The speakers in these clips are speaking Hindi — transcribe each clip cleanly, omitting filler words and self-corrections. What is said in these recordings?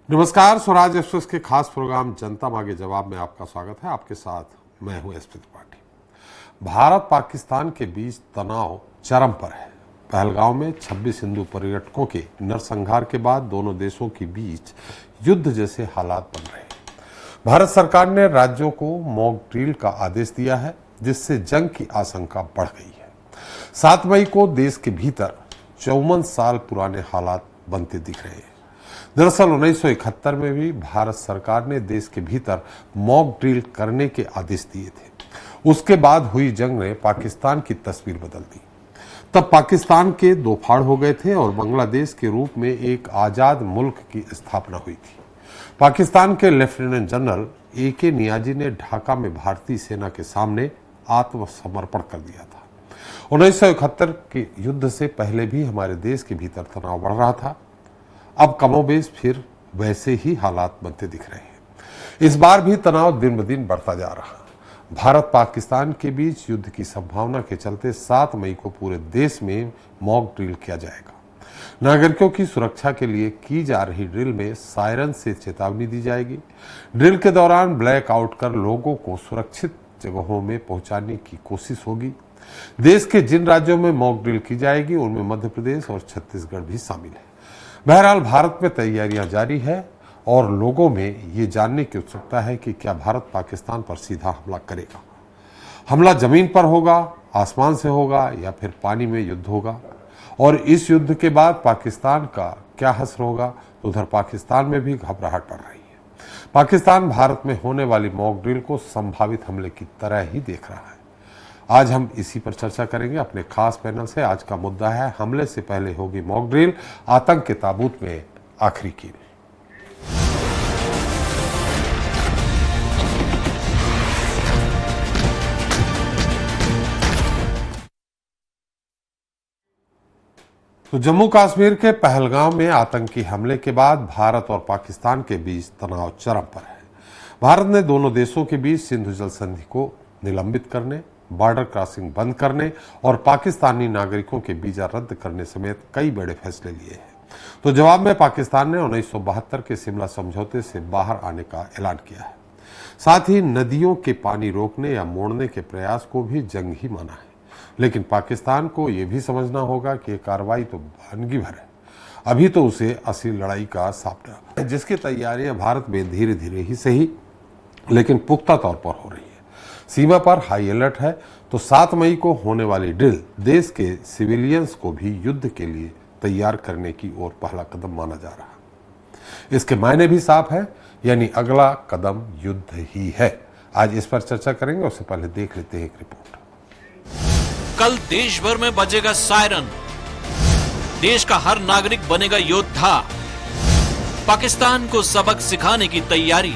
नमस्कार, स्वराज एक्सप्रेस के खास प्रोग्राम जनता मांगे जवाब में आपका स्वागत है। आपके साथ मैं हूं एसपी त्रिपाठी। भारत पाकिस्तान के बीच तनाव चरम पर है। पहलगांव में 26 हिंदू पर्यटकों के नरसंहार के बाद दोनों देशों के बीच युद्ध जैसे हालात बन रहे हैं। भारत सरकार ने राज्यों को मॉक ड्रिल का आदेश दिया है, जिससे जंग की आशंका बढ़ गई है। 7 मई को देश के भीतर 54 साल पुराने हालात बनते दिख रहे हैं। दरअसल 1971 में भी भारत सरकार ने देश के भीतर मॉक ड्रिल करने के आदेश दिए थे। उसके बाद हुई जंग ने पाकिस्तान की तस्वीर बदल दी। तब पाकिस्तान के 2 फाड़ हो गए थे और बांग्लादेश के रूप में एक आजाद मुल्क की स्थापना हुई थी। पाकिस्तान के लेफ्टिनेंट जनरल AK नियाजी ने ढाका में भारतीय सेना के सामने आत्मसमर्पण कर दिया था। 1971 के युद्ध से पहले भी हमारे देश के भीतर तनाव बढ़ रहा था। अब कमोबेश फिर वैसे ही हालात बनते दिख रहे हैं। इस बार भी तनाव दिन ब दिन बढ़ता जा रहा। भारत पाकिस्तान के बीच युद्ध की संभावना के चलते 7 मई को पूरे देश में मॉक ड्रिल किया जाएगा। नागरिकों की सुरक्षा के लिए की जा रही ड्रिल में सायरन से चेतावनी दी जाएगी। ड्रिल के दौरान ब्लैक आउट कर लोगों को सुरक्षित जगहों में पहुंचाने की कोशिश होगी। देश के जिन राज्यों में मॉक ड्रिल की जाएगी उनमें मध्य प्रदेश और छत्तीसगढ़ भी शामिल है। बहरहाल भारत में तैयारियां जारी है और लोगों में ये जानने की उत्सुकता है कि क्या भारत पाकिस्तान पर सीधा हमला करेगा। हमला जमीन पर होगा, आसमान से होगा या फिर पानी में युद्ध होगा, और इस युद्ध के बाद पाकिस्तान का क्या हश्र होगा। तो उधर पाकिस्तान में भी घबराहट बढ़ रही है। पाकिस्तान भारत में होने वाली मॉक ड्रिल को संभावित हमले की तरह ही देख रहा है। आज हम इसी पर चर्चा करेंगे अपने खास पैनल से। आज का मुद्दा है हमले से पहले होगी मॉक ड्रिल, आतंक के ताबूत में आखिरी कील। तो जम्मू कश्मीर के पहलगाम में आतंकी हमले के बाद भारत और पाकिस्तान के बीच तनाव चरम पर है। भारत ने दोनों देशों के बीच सिंधु जल संधि को निलंबित करने, बॉर्डर क्रॉसिंग बंद करने और पाकिस्तानी नागरिकों के वीजा रद्द करने समेत कई बड़े फैसले लिए हैं। तो जवाब में पाकिस्तान ने 1972 के शिमला समझौते से बाहर आने का ऐलान किया है। साथ ही नदियों के पानी रोकने या मोड़ने के प्रयास को भी जंग ही माना है। लेकिन पाकिस्तान को यह भी समझना होगा कि ये कार्रवाई तो वानगी भर है। अभी तो उसे असली लड़ाई का सामना है, जिसकी तैयारियां भारत में धीरे धीरे ही सही लेकिन पुख्ता तौर पर हो रही है। सीमा पर हाई अलर्ट है। तो 7 मई को होने वाली ड्रिल देश के सिविलियंस को भी युद्ध के लिए तैयार करने की ओर पहला कदम माना जा रहा है। इसके मायने भी साफ है, यानी अगला कदम युद्ध ही है। आज इस पर चर्चा करेंगे। उससे पहले देख लेते हैं एक रिपोर्ट। कल देश भर में बजेगा सायरन, देश का हर नागरिक बनेगा योद्धा। पाकिस्तान को सबक सिखाने की तैयारी।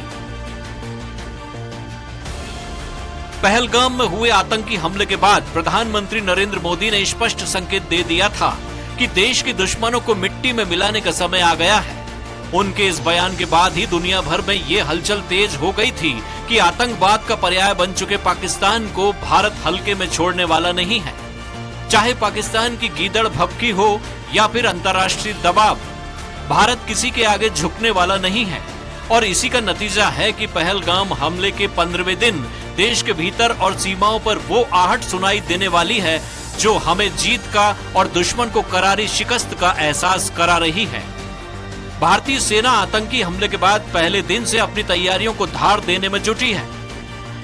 पहलगाम में हुए आतंकी हमले के बाद प्रधानमंत्री नरेंद्र मोदी ने स्पष्ट संकेत दे दिया था कि देश के दुश्मनों को मिट्टी में मिलाने का समय आ गया है। उनके इस बयान के बाद ही दुनिया भर में ये हलचल तेज हो गई थी कि आतंकवाद का पर्याय बन चुके पाकिस्तान को भारत हल्के में छोड़ने वाला नहीं है। चाहे पाकिस्तान की गीदड़ भभकी हो या फिर अंतर्राष्ट्रीय दबाव, भारत किसी के आगे झुकने वाला नहीं है। और इसी का नतीजा है कि पहलगाम हमले के 15वें दिन देश के भीतर और सीमाओं पर वो आहट सुनाई देने वाली है जो हमें जीत का और दुश्मन को करारी शिकस्त का एहसास करा रही है। भारतीय सेना आतंकी हमले के बाद पहले दिन से अपनी तैयारियों को धार देने में जुटी है।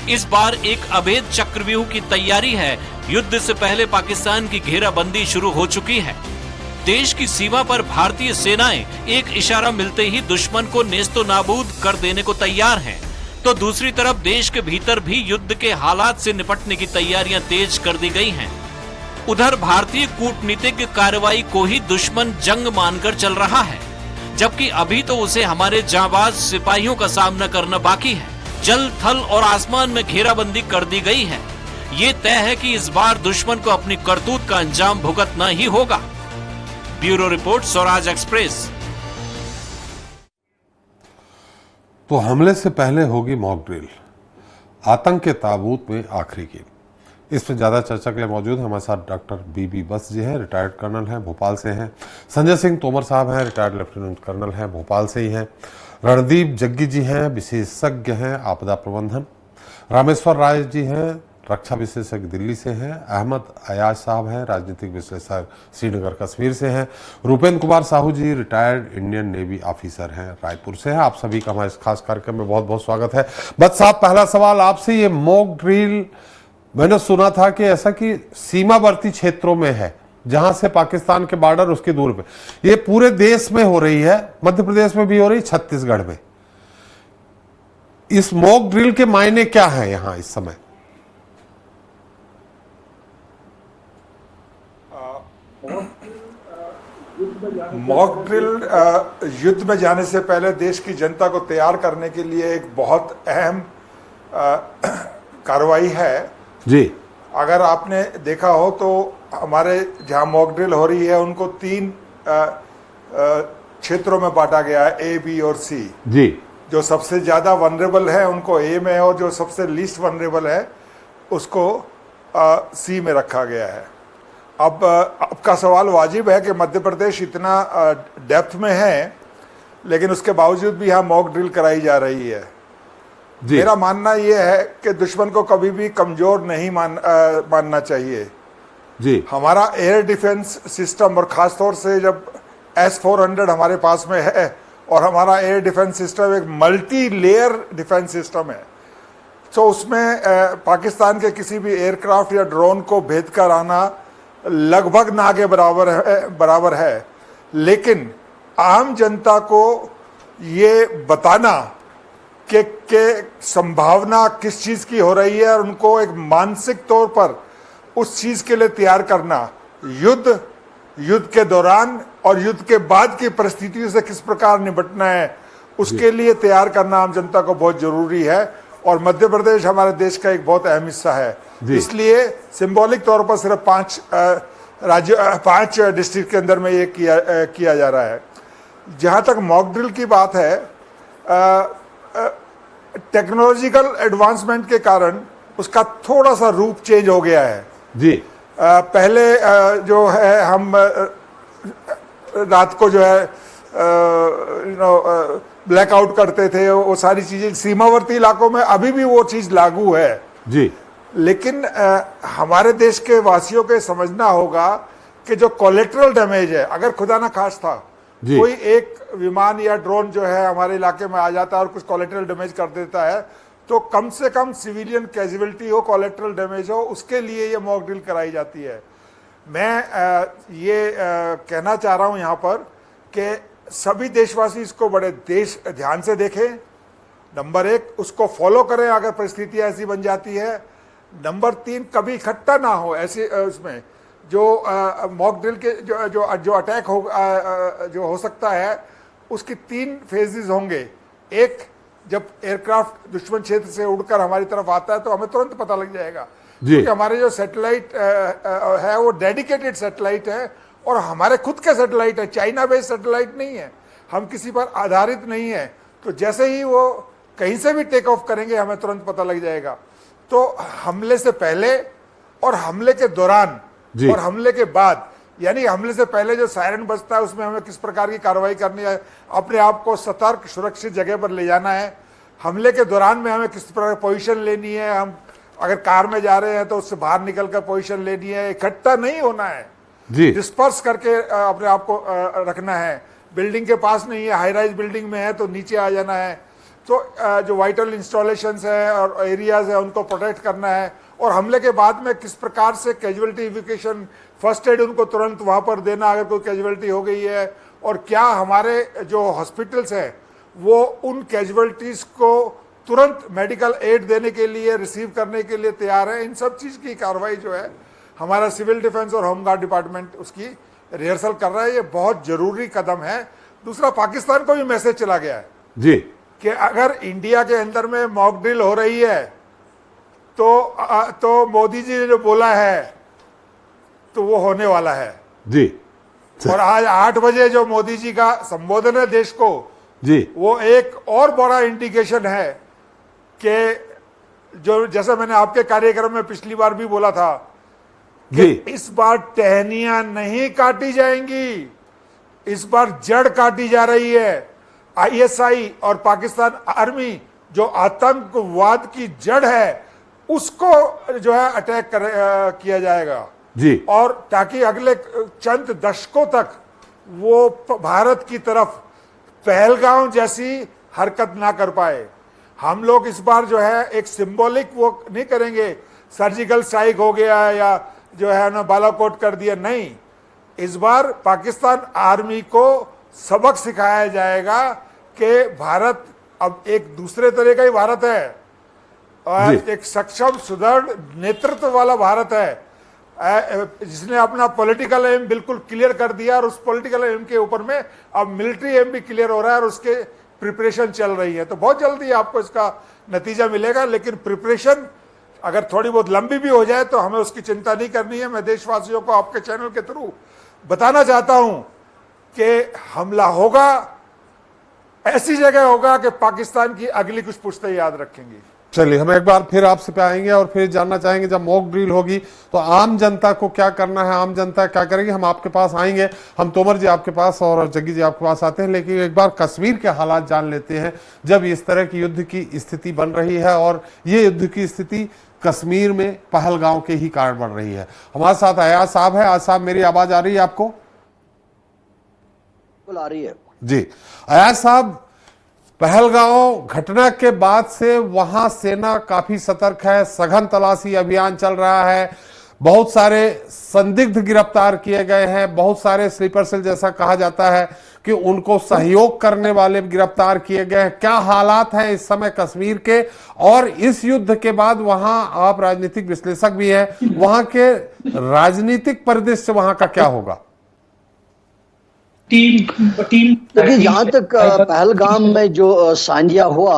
इस बार एक अभेद चक्रव्यूह की तैयारी है। युद्ध से पहले पाकिस्तान की घेराबंदी शुरू हो चुकी है। देश की सीमा पर भारतीय सेनाएं एक इशारा मिलते ही दुश्मन को नेस्तो नाबूद कर देने को तैयार हैं। तो दूसरी तरफ देश के भीतर भी युद्ध के हालात से निपटने की तैयारियां तेज कर दी गई हैं। उधर भारतीय कूटनीतिक कार्रवाई को ही दुश्मन जंग मानकर चल रहा है, जबकि अभी तो उसे हमारे जांबाज सिपाहियों का सामना करना बाकी है। जल, थल और आसमान में घेराबंदी कर दी गई है। ये तय है कि इस बार दुश्मन को अपनी करतूत का अंजाम भुगतना ही होगा। Bureau report, Swaraj express. तो हमले से पहले होगी मॉक ड्रिल, आतंक के ताबूत में आखिरी कील। इस पर ज़्यादा चर्चा के लिए मौजूद है हमारे साथ डॉक्टर BB बस जी हैं, रिटायर्ड कर्नल हैं, भोपाल से हैं। संजय सिंह तोमर साहब हैं, रिटायर्ड लेफ्टिनेंट कर्नल हैं, भोपाल से ही हैं। रणदीप जग्गी जी हैं, विशेषज्ञ हैं आपदा प्रबंधन। रामेश्वर राय जी हैं, रक्षा विशेषज्ञ दिल्ली से हैं। अहमद अयाज साहब हैं, राजनीतिक विश्लेषक श्रीनगर कश्मीर से हैं। रूपेंद्र कुमार साहू जी रिटायर्ड इंडियन नेवी ऑफिसर हैं, रायपुर से हैं। आप सभी का हमारे इस खास कार्यक्रम में बहुत बहुत स्वागत है। बस साहब, पहला सवाल आपसे, ये मॉक ड्रिल मैंने सुना था कि ऐसा कि सीमावर्ती क्षेत्रों में है, जहां से पाकिस्तान के बॉर्डर उसके दूर पे, ये पूरे देश में हो रही है, मध्य प्रदेश में भी हो रही, छत्तीसगढ़ में। इस मॉक ड्रिल के मायने क्या है यहां इस समय? मॉक ड्रिल युद्ध में जाने से पहले देश की जनता को तैयार करने के लिए एक बहुत अहम कार्रवाई है जी। अगर आपने देखा हो तो हमारे जहां मॉक ड्रिल हो रही है उनको 3 क्षेत्रों में बांटा गया है, ए, बी और सी जी। जो सबसे ज्यादा वनरेबल है उनको ए में और जो सबसे लीस्ट वनरेबल है उसको सी में रखा गया है। अब आपका सवाल वाजिब है कि मध्य प्रदेश इतना डेप्थ में है लेकिन उसके बावजूद भी यहाँ मॉक ड्रिल कराई जा रही है। मेरा मानना यह है कि दुश्मन को कभी भी कमजोर नहीं मानना चाहिए जी। हमारा एयर डिफेंस सिस्टम और ख़ासतौर से जब S-400 हमारे पास में है और हमारा एयर डिफेंस सिस्टम एक मल्टी लेयर डिफेंस सिस्टम है, तो उसमें पाकिस्तान के किसी भी एयरक्राफ्ट या ड्रोन को भेद कर आना लगभग ना के बराबर है। लेकिन आम जनता को ये बताना कि संभावना किस चीज़ की हो रही है और उनको एक मानसिक तौर पर उस चीज़ के लिए तैयार करना, युद्ध के दौरान और युद्ध के बाद की परिस्थितियों से किस प्रकार निपटना है, उसके लिए तैयार करना आम जनता को बहुत ज़रूरी है। और मध्य प्रदेश हमारे देश का एक बहुत अहम हिस्सा है, इसलिए सिंबॉलिक तौर पर सिर्फ 5 डिस्ट्रिक्ट के अंदर में ये किया जा रहा है। जहाँ तक मॉक ड्रिल की बात है, टेक्नोलॉजिकल एडवांसमेंट के कारण उसका थोड़ा सा रूप चेंज हो गया है जी। पहले जो है हम रात को जो है ब्लैकआउट करते थे, वो सारी चीजें सीमावर्ती इलाकों में अभी भी वो चीज लागू है जी। लेकिन हमारे देश के वासियों के समझना होगा कि जो कोलेटरल डैमेज है, अगर खुदा ना खास्ता कोई एक विमान या ड्रोन जो है हमारे इलाके में आ जाता है और कुछ कोलेटरल डैमेज कर देता है, तो कम से कम सिविलियन कैजुअलिटी हो, कोलेटरल डैमेज हो, उसके लिए ये मॉक ड्रिल कराई जाती है। मैं ये कहना चाह रहा हूँ यहाँ पर कि सभी देशवासी इसको बड़े ध्यान से देखें। नंबर 1, उसको फॉलो करें अगर परिस्थितियाँ ऐसी बन जाती है। नंबर 3, कभी इकट्ठा ना हो ऐसे उसमें जो मॉक ड्रिल के जो अटैक जो हो सकता है, उसकी 3 फेजेस होंगे। एक, जब एयरक्राफ्ट दुश्मन क्षेत्र से उड़कर हमारी तरफ आता है तो हमें तुरंत पता लग जाएगा, क्योंकि हमारे जो सैटेलाइट है वो डेडिकेटेड सैटेलाइट है और हमारे खुद के सैटेलाइट है, चाइना बेस्ड सैटेलाइट नहीं है, हम किसी पर आधारित नहीं है। तो जैसे ही वो कहीं से भी टेक ऑफ करेंगे हमें तुरंत पता लग जाएगा। तो हमले से पहले और हमले के दौरान और हमले के बाद, यानी हमले से पहले जो सायरन बजता है उसमें हमें किस प्रकार की कार्रवाई करनी है, अपने आप को सतर्क सुरक्षित जगह पर ले जाना है। हमले के दौरान में हमें किस प्रकार पोजीशन लेनी है, हम अगर कार में जा रहे हैं तो उससे बाहर निकलकर पोजीशन लेनी है, इकट्ठा नहीं होना है, डिस्पर्स करके अपने आप को रखना है। बिल्डिंग के पास नहीं है, हाई राइज बिल्डिंग में है तो नीचे आ जाना है। तो जो वाइटल इंस्टॉलेशंस है और एरियाज है उनको प्रोटेक्ट करना है। और हमले के बाद में किस प्रकार से कैजुअलिटी इवैक्यूएशन, फर्स्ट एड उनको तुरंत वहाँ पर देना अगर कोई कैजुअलिटी हो गई है, और क्या हमारे जो हॉस्पिटल्स हैं वो उन कैजुअलिटीज को तुरंत मेडिकल एड देने के लिए, रिसीव करने के लिए तैयार है। इन सब चीज़ की कार्रवाई जो है हमारा सिविल डिफेंस और होमगार्ड डिपार्टमेंट उसकी रिहर्सल कर रहा है। ये बहुत जरूरी कदम है। दूसरा, पाकिस्तान को भी मैसेज चला गया है जी कि अगर इंडिया के अंदर में मॉक ड्रिल हो रही है तो मोदी जी ने जो बोला है तो वो होने वाला है जी। और आज 8 बजे जो मोदी जी का संबोधन है देश को जी, वो एक और बड़ा इंडिकेशन है कि जो जैसे मैंने आपके कार्यक्रम में पिछली बार भी बोला था कि इस बार टहनियां नहीं काटी जाएंगी, इस बार जड़ काटी जा रही है। आईएसआई और पाकिस्तान आर्मी जो आतंकवाद की जड़ है उसको जो है अटैक किया जाएगा जी। और ताकि अगले चंद दशकों तक वो भारत की तरफ पहलगाम जैसी हरकत ना कर पाए। हम लोग इस बार जो है एक सिंबॉलिक वो नहीं करेंगे, सर्जिकल स्ट्राइक हो गया या जो है ना बालाकोट कर दिया, नहीं। इस बार पाकिस्तान आर्मी को सबक सिखाया जाएगा कि भारत अब एक दूसरे तरह का ही भारत है और एक सक्षम सुदृढ़ नेतृत्व वाला भारत है जिसने अपना पॉलिटिकल एम बिल्कुल क्लियर कर दिया और उस पॉलिटिकल एम के ऊपर में अब मिलिट्री एम भी क्लियर हो रहा है और उसके प्रिपरेशन चल रही है। तो बहुत जल्दी आपको इसका नतीजा मिलेगा, लेकिन प्रिपरेशन अगर थोड़ी बहुत लंबी भी हो जाए तो हमें उसकी चिंता नहीं करनी है। मैं देशवासियों को आपके चैनल के थ्रू बताना चाहता हूं कि हमला होगा, ऐसी जगह होगा कि पाकिस्तान की अगली कुछ पुश्तें याद रखेंगी। चलिए, हम एक बार फिर आपसे पे आएंगे और फिर जानना चाहेंगे जब मॉक ड्रिल होगी तो आम जनता को क्या करना है, आम जनता क्या करेगी। हम आपके पास आएंगे, हम तोमर जी आपके पास और जग्गी जी आपके पास आते हैं, लेकिन एक बार कश्मीर के हालात जान लेते हैं जब इस तरह की युद्ध की स्थिति बन रही है और ये युद्ध की स्थिति कश्मीर में पहलगाम के ही कारण बन रही है। हमारे साथ अयाज साहब है। अयाज साहब, मेरी आवाज आ रही है आपको? बिल्कुल आ रही है जी। अयाज साहब, पहलगांव घटना के बाद से वहां सेना काफी सतर्क है, सघन तलाशी अभियान चल रहा है, बहुत सारे संदिग्ध गिरफ्तार किए गए हैं, बहुत सारे स्लीपर सेल जैसा कहा जाता है कि उनको सहयोग करने वाले गिरफ्तार किए गए हैं। क्या हालात हैं इस समय कश्मीर के, और इस युद्ध के बाद वहां आप राजनीतिक विश्लेषक भी हैं, वहां के राजनीतिक परिदृश्य वहां का क्या होगा? देखिए, जहां तक पहलगाम में जो सांझा हुआ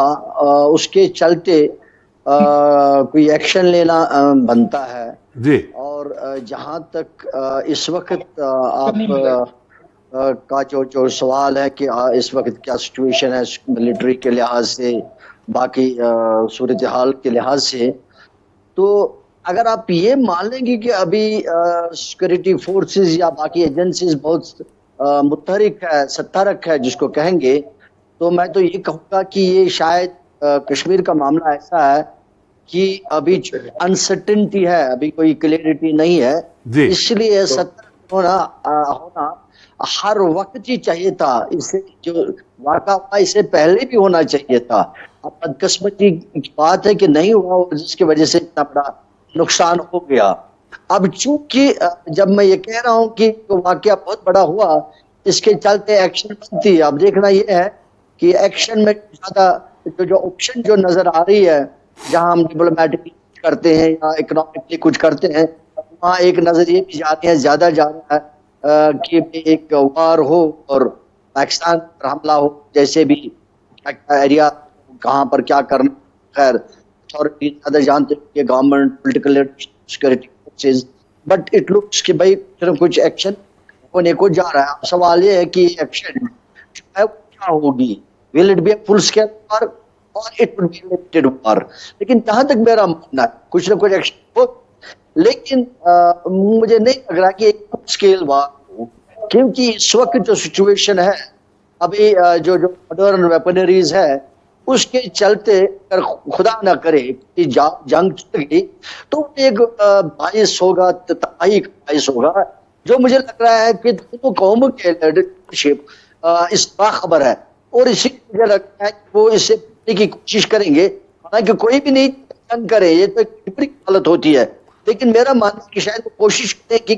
उसके चलते कोई एक्शन लेना बनता है जी। और जहां तक इस वक्त आप का जो सवाल है कि इस वक्त क्या सिचुएशन है मिलिट्री के लिहाज से, बाकी सूरत हाल के लिहाज से, तो अगर आप ये मान लेंगे कि अभी सिक्योरिटी फोर्सेस या बाकी एजेंसीज बहुत मुतहरिक है, सत्तारक है जिसको कहेंगे, तो मैं तो ये कहूँगा कि ये शायद कश्मीर का मामला ऐसा है कि अभी अनसर्टेनिटी है, अभी कोई क्लियरिटी नहीं है, इसलिए सतर्क होना हर वक्त ही चाहिए था। इससे जो वाक़ा हुआ इससे पहले भी होना चाहिए था। अब बदकिस्मती की बात है कि नहीं हुआ और जिसकी वजह से इतना बड़ा नुकसान हो गया। अब चूंकि जब मैं ये कह रहा हूं कि वाकया बहुत बड़ा हुआ, इसके चलते एक्शन बनती है। अब देखना ये है कि एक्शन में ज्यादा जो ऑप्शन जो नजर आ रही है, जहां हम डिप्लोमेटिकली करते हैं या इकोनॉमिकली कुछ करते हैं, वहाँ एक नजर ये भी जा रही है, ज्यादा जा रहा है कि एक वार हो और पाकिस्तान पर हमला हो, जैसे भी एरिया कहाँ पर क्या करना। खैर अथॉरिटी ज्यादा जानते हैं, government, political security, but it looks कि भाई कुछ एक्शन होने को जा रहा है। सवाल ये है कि एक्शन जो है क्या होगी, will it be full scale war और it will be limited war. लेकिन जहां तक मेरा मानना है कुछ ना कुछ एक्शन हो, लेकिन मुझे नहीं लग रहा कि एक फुल स्केल वार हो, क्योंकि इस वक्त जो सिचुएशन है अभी जो मॉडर्न वेपनरीज है उसके चलते अगर खुदा ना करे कि जंग चल गई तो एक बाइस होगा, तबाही का बाइस होगा, जो मुझे लग रहा है कि दोनों कौमों के लीडरशिप इस बाखबर है और इसी मुझे लगता है कि वो इससे बचने की कोशिश करेंगे। हालांकि कोई भी नहीं जंग करे, ये तो एक विपरीत हालत होती है, लेकिन मेरा मानना है कि शायद वो कोशिश करें कि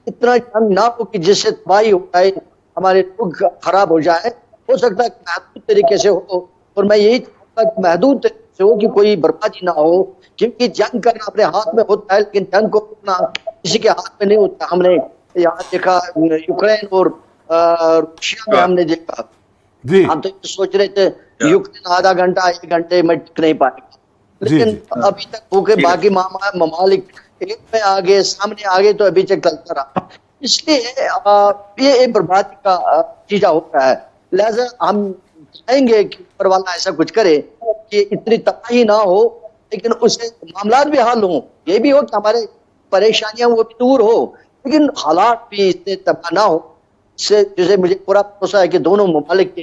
इतना जंग ना हो कि जिससे तबाही हो जाए, हमारे लोग खराब हो जाए। हो सकता है महदूद तरीके से हो, और मैं यही चाहूंगा कि महदूद तरीके से हो कि कोई बर्बादी ना हो, क्योंकि जंग करना अपने हाथ में होता है लेकिन जंग को रोकना किसी के हाथ में नहीं होता। हमने यहाँ देखा यूक्रेन और रशिया में हमने देखा, हम तो सोच रहे थे यूक्रेन आधा घंटा 1 घंटे में टिक नहीं पाएगा, लेकिन अभी तक भूखे बाकी ममालिक एक में आगे सामने आगे तो अभी तक चलता रहा। इसलिए ये बर्बादी का चीजा होता है। लिहाजा हम चाहेंगे कि ऊपर वाला ऐसा कुछ करे कि इतनी तबाही ना हो, लेकिन उससे मामला भी हल हो, ये भी हो कि हमारे परेशानियां वो भी दूर हो, लेकिन हालात भी इतने तबाह ना हो से जैसे मुझे पूरा भरोसा है कि दोनों ममालिक की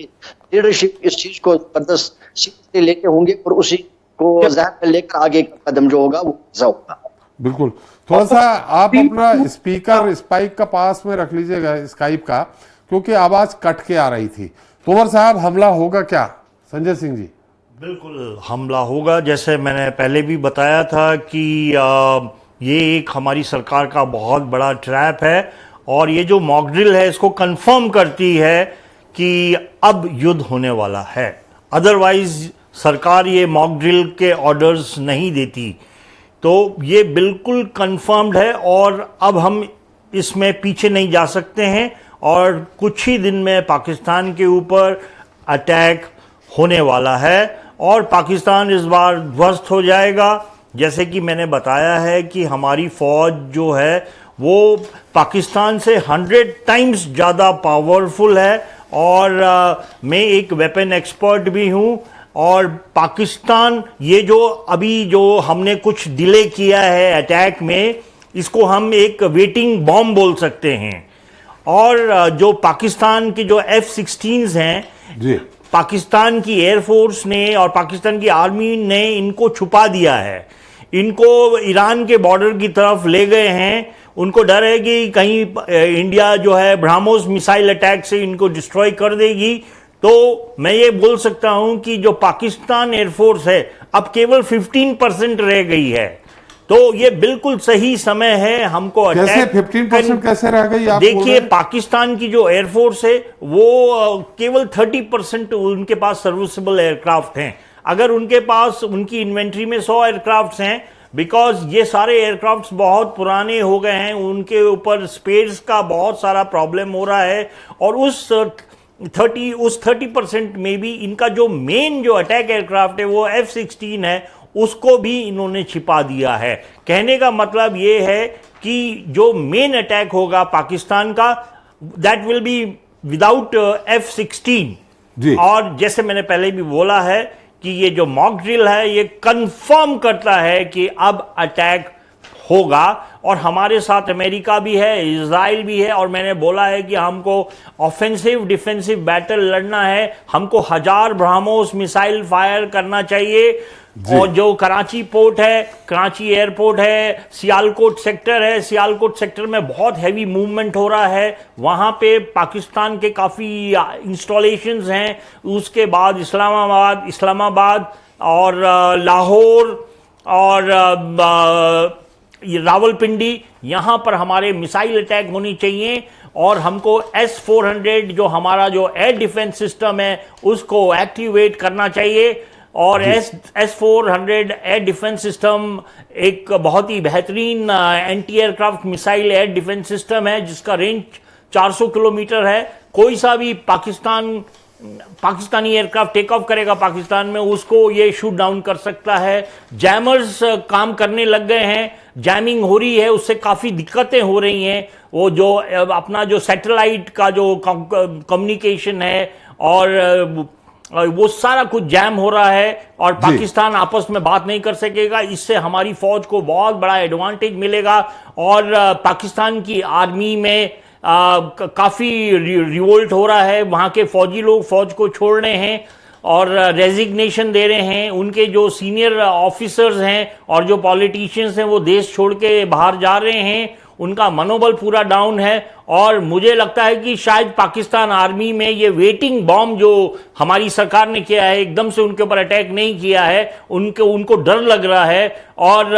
लीडरशिप इस चीज को जबरदस्त से लेके होंगे और उसी को ज़हन में लेकर आगे का कदम जो होगा वो ऐसा होगा। बिल्कुल। थोड़ा सा आप अपना स्पीकर स्पाइक का पास में रख लीजिएगा स्काइप का, क्योंकि आवाज कट के आ रही थी। तोमर साहब, हमला होगा क्या? संजय सिंह जी। बिल्कुल हमला होगा। जैसे मैंने पहले भी बताया था कि ये एक हमारी सरकार का बहुत बड़ा ट्रैप है, और ये जो मॉक ड्रिल है इसको कंफर्म करती है कि अब युद्ध होने वाला है। अदरवाइज सरकार ये मॉक ड्रिल के ऑर्डर्स नहीं देती। तो ये बिल्कुल कंफर्म्ड है और अब हम इसमें पीछे नहीं जा सकते हैं, और कुछ ही दिन में पाकिस्तान के ऊपर अटैक होने वाला है और पाकिस्तान इस बार ध्वस्त हो जाएगा। जैसे कि मैंने बताया है कि हमारी फौज जो है वो पाकिस्तान से 100 टाइम्स ज़्यादा पावरफुल है, और मैं एक वेपन एक्सपर्ट भी हूँ। और पाकिस्तान ये जो अभी जो हमने कुछ डिले किया है अटैक में, इसको हम एक वेटिंग बॉम्ब बोल सकते हैं। और जो पाकिस्तान के जो F-16s हैं जी, पाकिस्तान की एयरफोर्स ने और पाकिस्तान की आर्मी ने इनको छुपा दिया है। इनको ईरान के बॉर्डर की तरफ ले गए हैं। उनको डर है कि कहीं इंडिया जो है ब्रह्मोस मिसाइल अटैक से इनको डिस्ट्रॉय कर देगी। तो मैं ये बोल सकता हूं कि जो पाकिस्तान एयरफोर्स है अब केवल 15% रह गई है। तो ये बिल्कुल सही समय है हमको अटैक। कैसे 15% कैसे रह गई? आप देखिए, पाकिस्तान की जो एयरफोर्स है वो केवल 30% उनके पास सर्विसेबल एयरक्राफ्ट हैं। अगर उनके पास उनकी इन्वेंट्री में 100 एयरक्राफ्ट हैं, बिकॉज ये सारे एयरक्राफ्ट्स बहुत पुराने हो गए हैं, उनके ऊपर स्पेस का बहुत सारा प्रॉब्लम हो रहा है, और उस 30% में भी इनका जो मेन जो अटैक एयरक्राफ्ट है वो F-16 है, उसको भी इन्होंने छिपा दिया है। कहने का मतलब ये है कि जो मेन अटैक होगा पाकिस्तान का, that will be without F-16। और जैसे मैंने पहले भी बोला है कि ये जो मॉक ड्रिल है ये कंफर्म करता है कि अब अटैक होगा, और हमारे साथ अमेरिका भी है, इजराइल भी है। और मैंने बोला है कि हमको ऑफेंसिव डिफेंसिव बैटल लड़ना है, हमको 1000 ब्रह्मोस मिसाइल फायर करना चाहिए। और जो कराची पोर्ट है, कराची एयरपोर्ट है, सियालकोट सेक्टर है, सियालकोट सेक्टर में बहुत हैवी मूवमेंट हो रहा है। वहां पे पाकिस्तान के काफ़ी इंस्टॉलेशंस हैं। उसके बाद इस्लामाबाद और लाहौर और ये रावलपिंडी, यहाँ पर हमारे मिसाइल अटैक होनी चाहिए। और हमको S-400 जो हमारा जो एयर डिफेंस सिस्टम है उसको एक्टिवेट करना चाहिए। और S-400 एयर डिफेंस सिस्टम एक बहुत ही बेहतरीन anti aircraft missile air defence system है, जिसका रेंज 400 किलोमीटर है। कोई सा भी पाकिस्तानी एयरक्राफ्ट टेक ऑफ करेगा पाकिस्तान में, उसको ये शूट डाउन कर सकता है। जैमर्स काम करने लग गए हैं, जैमिंग हो रही है, उससे काफ़ी दिक्कतें हो रही हैं। वो जो अपना जो सैटेलाइट का जो कम्युनिकेशन है और वो सारा कुछ जैम हो रहा है, और पाकिस्तान आपस में बात नहीं कर सकेगा। इससे हमारी फौज को बहुत बड़ा एडवांटेज मिलेगा, और पाकिस्तान की आर्मी में काफ़ी रिवोल्ट हो रहा है। वहाँ के फौजी लोग फौज को छोड़ रहे हैं और रेजिग्नेशन दे रहे हैं। उनके जो सीनियर ऑफिसर्स हैं और जो पॉलिटिशियंस हैं वो देश छोड़ के बाहर जा रहे हैं। उनका मनोबल पूरा डाउन है, और मुझे लगता है कि शायद पाकिस्तान आर्मी में ये वेटिंग बॉम्ब जो हमारी सरकार ने किया है, एकदम से उनके ऊपर अटैक नहीं किया है, उनको डर लग रहा है। और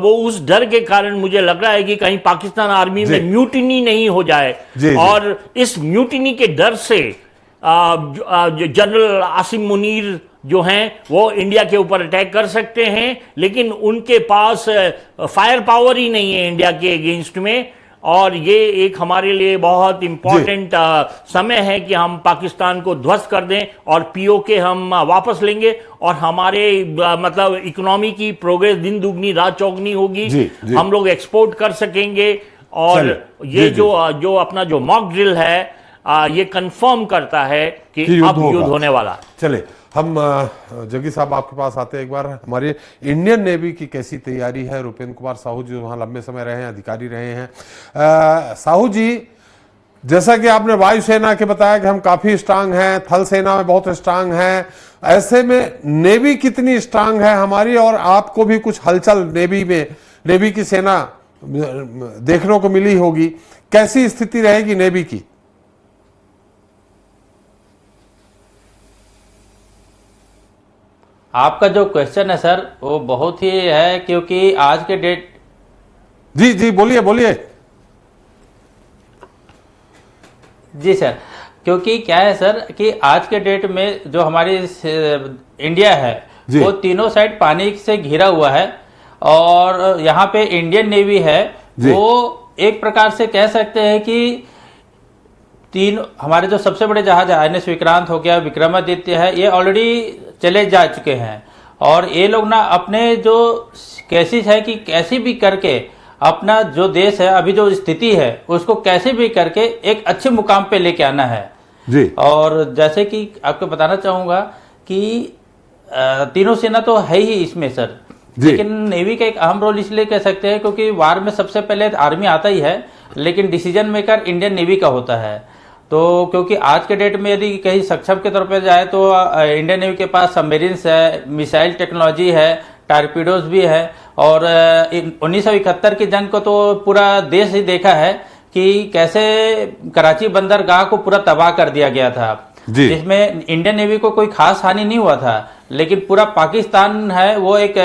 वो उस डर के कारण मुझे लग रहा है कि कहीं पाकिस्तान आर्मी में म्यूटिनी नहीं हो जाए। और इस म्यूटिनी के डर से जनरल आसिम मुनीर जो हैं वो इंडिया के ऊपर अटैक कर सकते हैं, लेकिन उनके पास फायर पावर ही नहीं है इंडिया के अगेंस्ट में। और ये एक हमारे लिए बहुत इंपॉर्टेंट समय है कि हम पाकिस्तान को ध्वस्त कर दें और पीओके हम वापस लेंगे, और हमारे मतलब इकोनॉमी की प्रोग्रेस दिन दुगनी रात चौगनी होगी। हम लोग एक्सपोर्ट कर सकेंगे। और ये जो अपना जो मॉक ड्रिल है ये कंफर्म करता है कि अब युद्ध होने वाला। चले हम जग्गी साहब आपके पास आते हैं एक बार। हमारे इंडियन नेवी की कैसी तैयारी है? रुपेंद्र कुमार साहू जी वहाँ लंबे समय रहे हैं, अधिकारी रहे हैं। साहू जी, जैसा कि आपने वायुसेना के बताया कि हम काफी स्ट्रांग हैं, थल सेना में बहुत स्ट्रांग हैं, ऐसे में नेवी कितनी स्ट्रांग है हमारी? और आपको भी कुछ हलचल नेवी में, नेवी की सेना देखने को मिली होगी, कैसी स्थिति रहेगी नेवी की? आपका जो क्वेश्चन है सर वो बहुत ही है, क्योंकि आज के डेट। जी जी बोलिए बोलिए। जी सर, क्योंकि क्या है सर कि आज के डेट में जो हमारी इंडिया है वो तीनों साइड पानी से घिरा हुआ है, और यहाँ पे इंडियन नेवी है वो एक प्रकार से कह सकते हैं कि तीन हमारे जो सबसे बड़े जहाज है, INS विक्रांत हो गया, विक्रमादित्य है, ये ऑलरेडी चले जा चुके हैं। और ये लोग ना अपने जो केसेस है कि कैसे भी करके अपना जो देश है, अभी जो स्थिति है उसको कैसे भी करके एक अच्छे मुकाम पे लेके आना है जी। और जैसे कि आपको बताना चाहूंगा कि तीनों सेना तो है ही इसमें सर, लेकिन नेवी का एक अहम रोल इसलिए कह सकते हैं क्योंकि वार में सबसे पहले आर्मी आता ही है, लेकिन डिसीजन मेकर इंडियन नेवी का होता है। तो क्योंकि आज के डेट में यदि कहीं सक्षम के तौर पर जाए तो इंडियन नेवी के पास सबमरीन्स है, मिसाइल टेक्नोलॉजी है, टारपीडोज भी है। और 1971 की जंग को तो पूरा देश ही देखा है कि कैसे कराची बंदरगाह को पूरा तबाह कर दिया गया था, जिसमें इंडियन नेवी को कोई खास हानि नहीं हुआ था, लेकिन पूरा पाकिस्तान है वो एक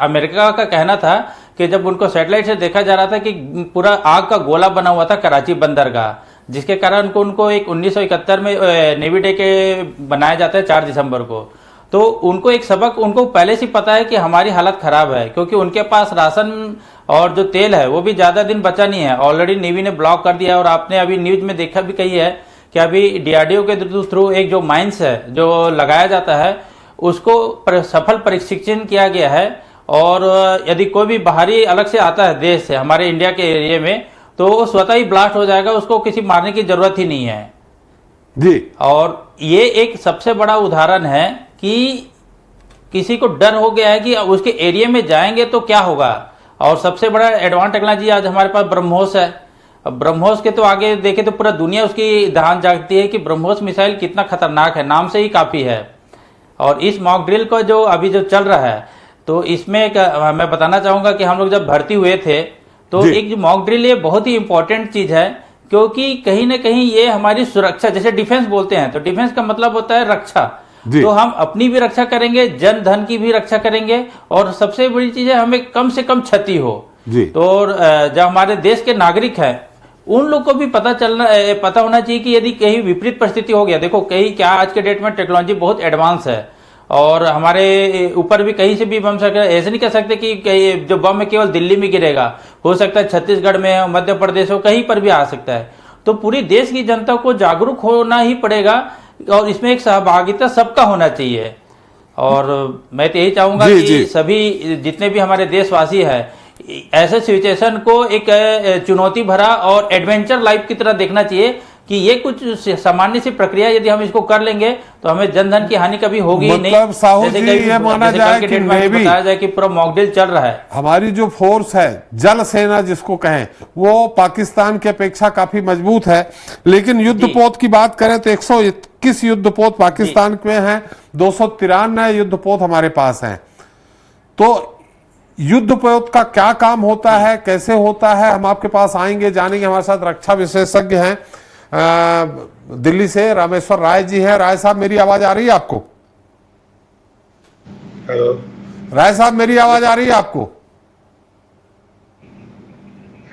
अमेरिका का कहना था कि जब उनको सैटेलाइट से देखा जा रहा था कि पूरा आग का गोला बना हुआ था कराची बंदरगाह, जिसके कारण उनको एक 1971 में नेवी डे के बनाया जाता है 4 दिसंबर को। तो उनको एक सबक उनको पहले से पता है कि हमारी हालत खराब है, क्योंकि उनके पास राशन और जो तेल है वो भी ज्यादा दिन बचा नहीं है, ऑलरेडी नेवी ने ब्लॉक कर दिया है। और आपने अभी न्यूज में देखा भी कही है कि अभी DRDO के थ्रू एक जो माइंस है जो लगाया जाता है उसको सफल प्रशिक्षण किया गया है, और यदि कोई भी बाहरी अलग से आता है देश से हमारे इंडिया के एरिया में तो वो स्वतः ही ब्लास्ट हो जाएगा, उसको किसी मारने की जरूरत ही नहीं है जी। और ये एक सबसे बड़ा उदाहरण है कि किसी को डर हो गया है कि उसके एरिया में जाएंगे तो क्या होगा। और सबसे बड़ा एडवांस टेक्नोलॉजी आज हमारे पास ब्रह्मोस है। अब ब्रह्मोस के तो आगे देखे तो पूरा दुनिया उसकी ध्यान जागती है कि ब्रह्मोस मिसाइल कितना खतरनाक है, नाम से ही काफी है। और इस मॉक ड्रिल को जो अभी जो चल रहा है तो इसमें मैं बताना चाहूंगा कि हम लोग जब भर्ती हुए थे तो एक जो मॉक ड्रिल ये बहुत ही इंपॉर्टेंट चीज है, क्योंकि कहीं ना कहीं ये हमारी सुरक्षा, जैसे डिफेंस बोलते हैं तो डिफेंस का मतलब होता है रक्षा, तो हम अपनी भी रक्षा करेंगे, जन धन की भी रक्षा करेंगे, और सबसे बड़ी चीज है हमें कम से कम क्षति हो। तो जो हमारे देश के नागरिक हैं उन लोग को भी पता होना चाहिए कि यदि कहीं विपरीत परिस्थिति हो गया, देखो कहीं क्या आज के डेट में टेक्नोलॉजी बहुत एडवांस है और हमारे ऊपर भी कहीं से भी बम सकता है। ऐसे नहीं कह सकते कि जो बम है केवल दिल्ली में गिरेगा, हो सकता है छत्तीसगढ़ में हो, मध्य प्रदेश हो, कहीं पर भी आ सकता है। तो पूरी देश की जनता को जागरूक होना ही पड़ेगा और इसमें एक सहभागिता सबका होना चाहिए। और मैं तो यही चाहूंगा कि सभी जितने भी हमारे देशवासी हैं ऐसे सिचुएशन को एक चुनौती भरा और एडवेंचर लाइफ की तरह देखना चाहिए कि ये कुछ सामान्य सी प्रक्रिया यदि हम इसको कर लेंगे तो हमें जनधन की हानि कभी होगी ही नहीं। साहू जी ये माना जाए कि नेवी बताया जाए कि पूरा मॉकड्रिल चल रहा है, हमारी जो फोर्स है जल सेना जिसको कहें वो पाकिस्तान की अपेक्षा काफी मजबूत है, लेकिन युद्धपोत की बात करें तो 121 युद्धपोत पाकिस्तान में हैं, 293 युद्धपोत हमारे पास हैं। तो युद्धपोत का क्या काम होता है, कैसे होता है, हम आपके पास आएंगे जानेंगे। हमारे साथ रक्षा विशेषज्ञ हैं दिल्ली से रामेश्वर राय जी हैं। राय साहब मेरी आवाज आ रही है आपको? हेलो राय साहब मेरी आवाज आ रही है आपको?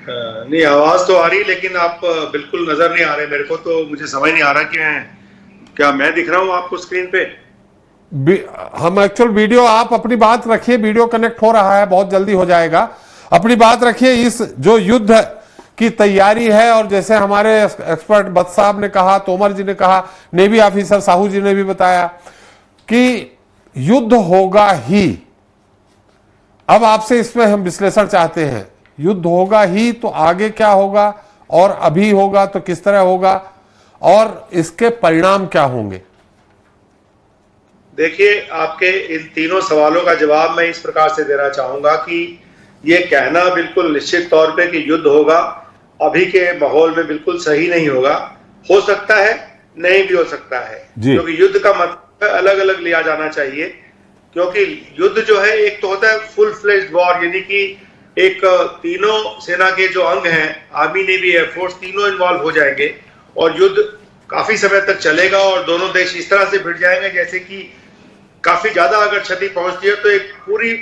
नहीं, आवाज तो आ रही, लेकिन आप बिल्कुल नजर नहीं आ रहे मेरे को, तो मुझे समझ नहीं आ रहा कि क्या मैं दिख रहा हूं आपको स्क्रीन पे? हम एक्चुअल वीडियो, आप अपनी बात रखिए, वीडियो कनेक्ट हो रहा है, बहुत जल्दी हो जाएगा, अपनी बात रखिए। इस जो युद्ध की तैयारी है और जैसे हमारे एक्सपर्ट बत्स साहब ने कहा, तोमर जी ने कहा, नेवी ऑफिसर साहू जी ने भी बताया कि युद्ध होगा ही। अब आपसे इसमें हम विश्लेषण चाहते हैं, युद्ध होगा ही तो आगे क्या होगा, और अभी होगा तो किस तरह होगा, और इसके परिणाम क्या होंगे? देखिए, आपके इन तीनों सवालों का जवाब मैं इस प्रकार से देना चाहूंगा कि ये कहना बिल्कुल निश्चित तौर पे कि युद्ध होगा, अभी के माहौल में बिल्कुल सही नहीं होगा। हो सकता है, नहीं भी हो सकता है, क्योंकि युद्ध का मतलब अलग अलग लिया जाना चाहिए। क्योंकि युद्ध जो है, एक तो होता है फुल फ्लेज्ड वॉर, यानी कि एक तीनों सेना के जो अंग हैं, आर्मी, नेवी, एयरफोर्स, तीनों इन्वॉल्व हो जाएंगे और युद्ध काफी समय तक चलेगा और दोनों देश इस तरह से भिड़ जाएंगे जैसे कि काफी ज्यादा अगर क्षति पहुंचती है तो एक पूरी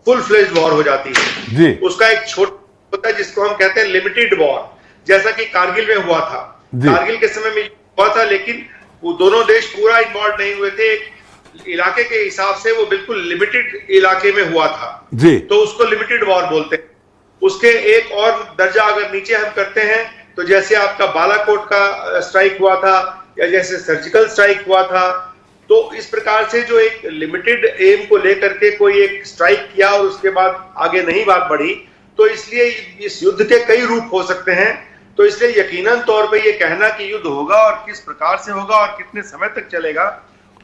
फुल फ्लेज्ड वॉर हो जाती है जी। उसका एक छोटा होता है जिसको हम कहते हैं लिमिटेड वॉर, जैसा कि कारगिल में हुआ था। कारगिल के समय में हुआ था, लेकिन वो दोनों देश पूरा इन्वॉल्व नहीं हुए थे। एक इलाके के हिसाब से वो बिल्कुल लिमिटेड इलाके में हुआ था जी। तो उसको लिमिटेड वॉर बोलते हैं। उसके एक और दर्जा अगर नीचे हम करते हैं तो जैसे आपका बालाकोट का स्ट्राइक हुआ था या जैसे सर्जिकल स्ट्राइक हुआ था, तो इस प्रकार से जो एक लिमिटेड एम को लेकर के कोई एक स्ट्राइक किया और उसके बाद आगे नहीं बात बढ़ी, तो इसलिए इस युद्ध के कई रूप हो सकते हैं। तो इसलिए यकीनन तौर पे ये कहना कि युद्ध होगा और किस प्रकार से होगा और कितने समय तक चलेगा,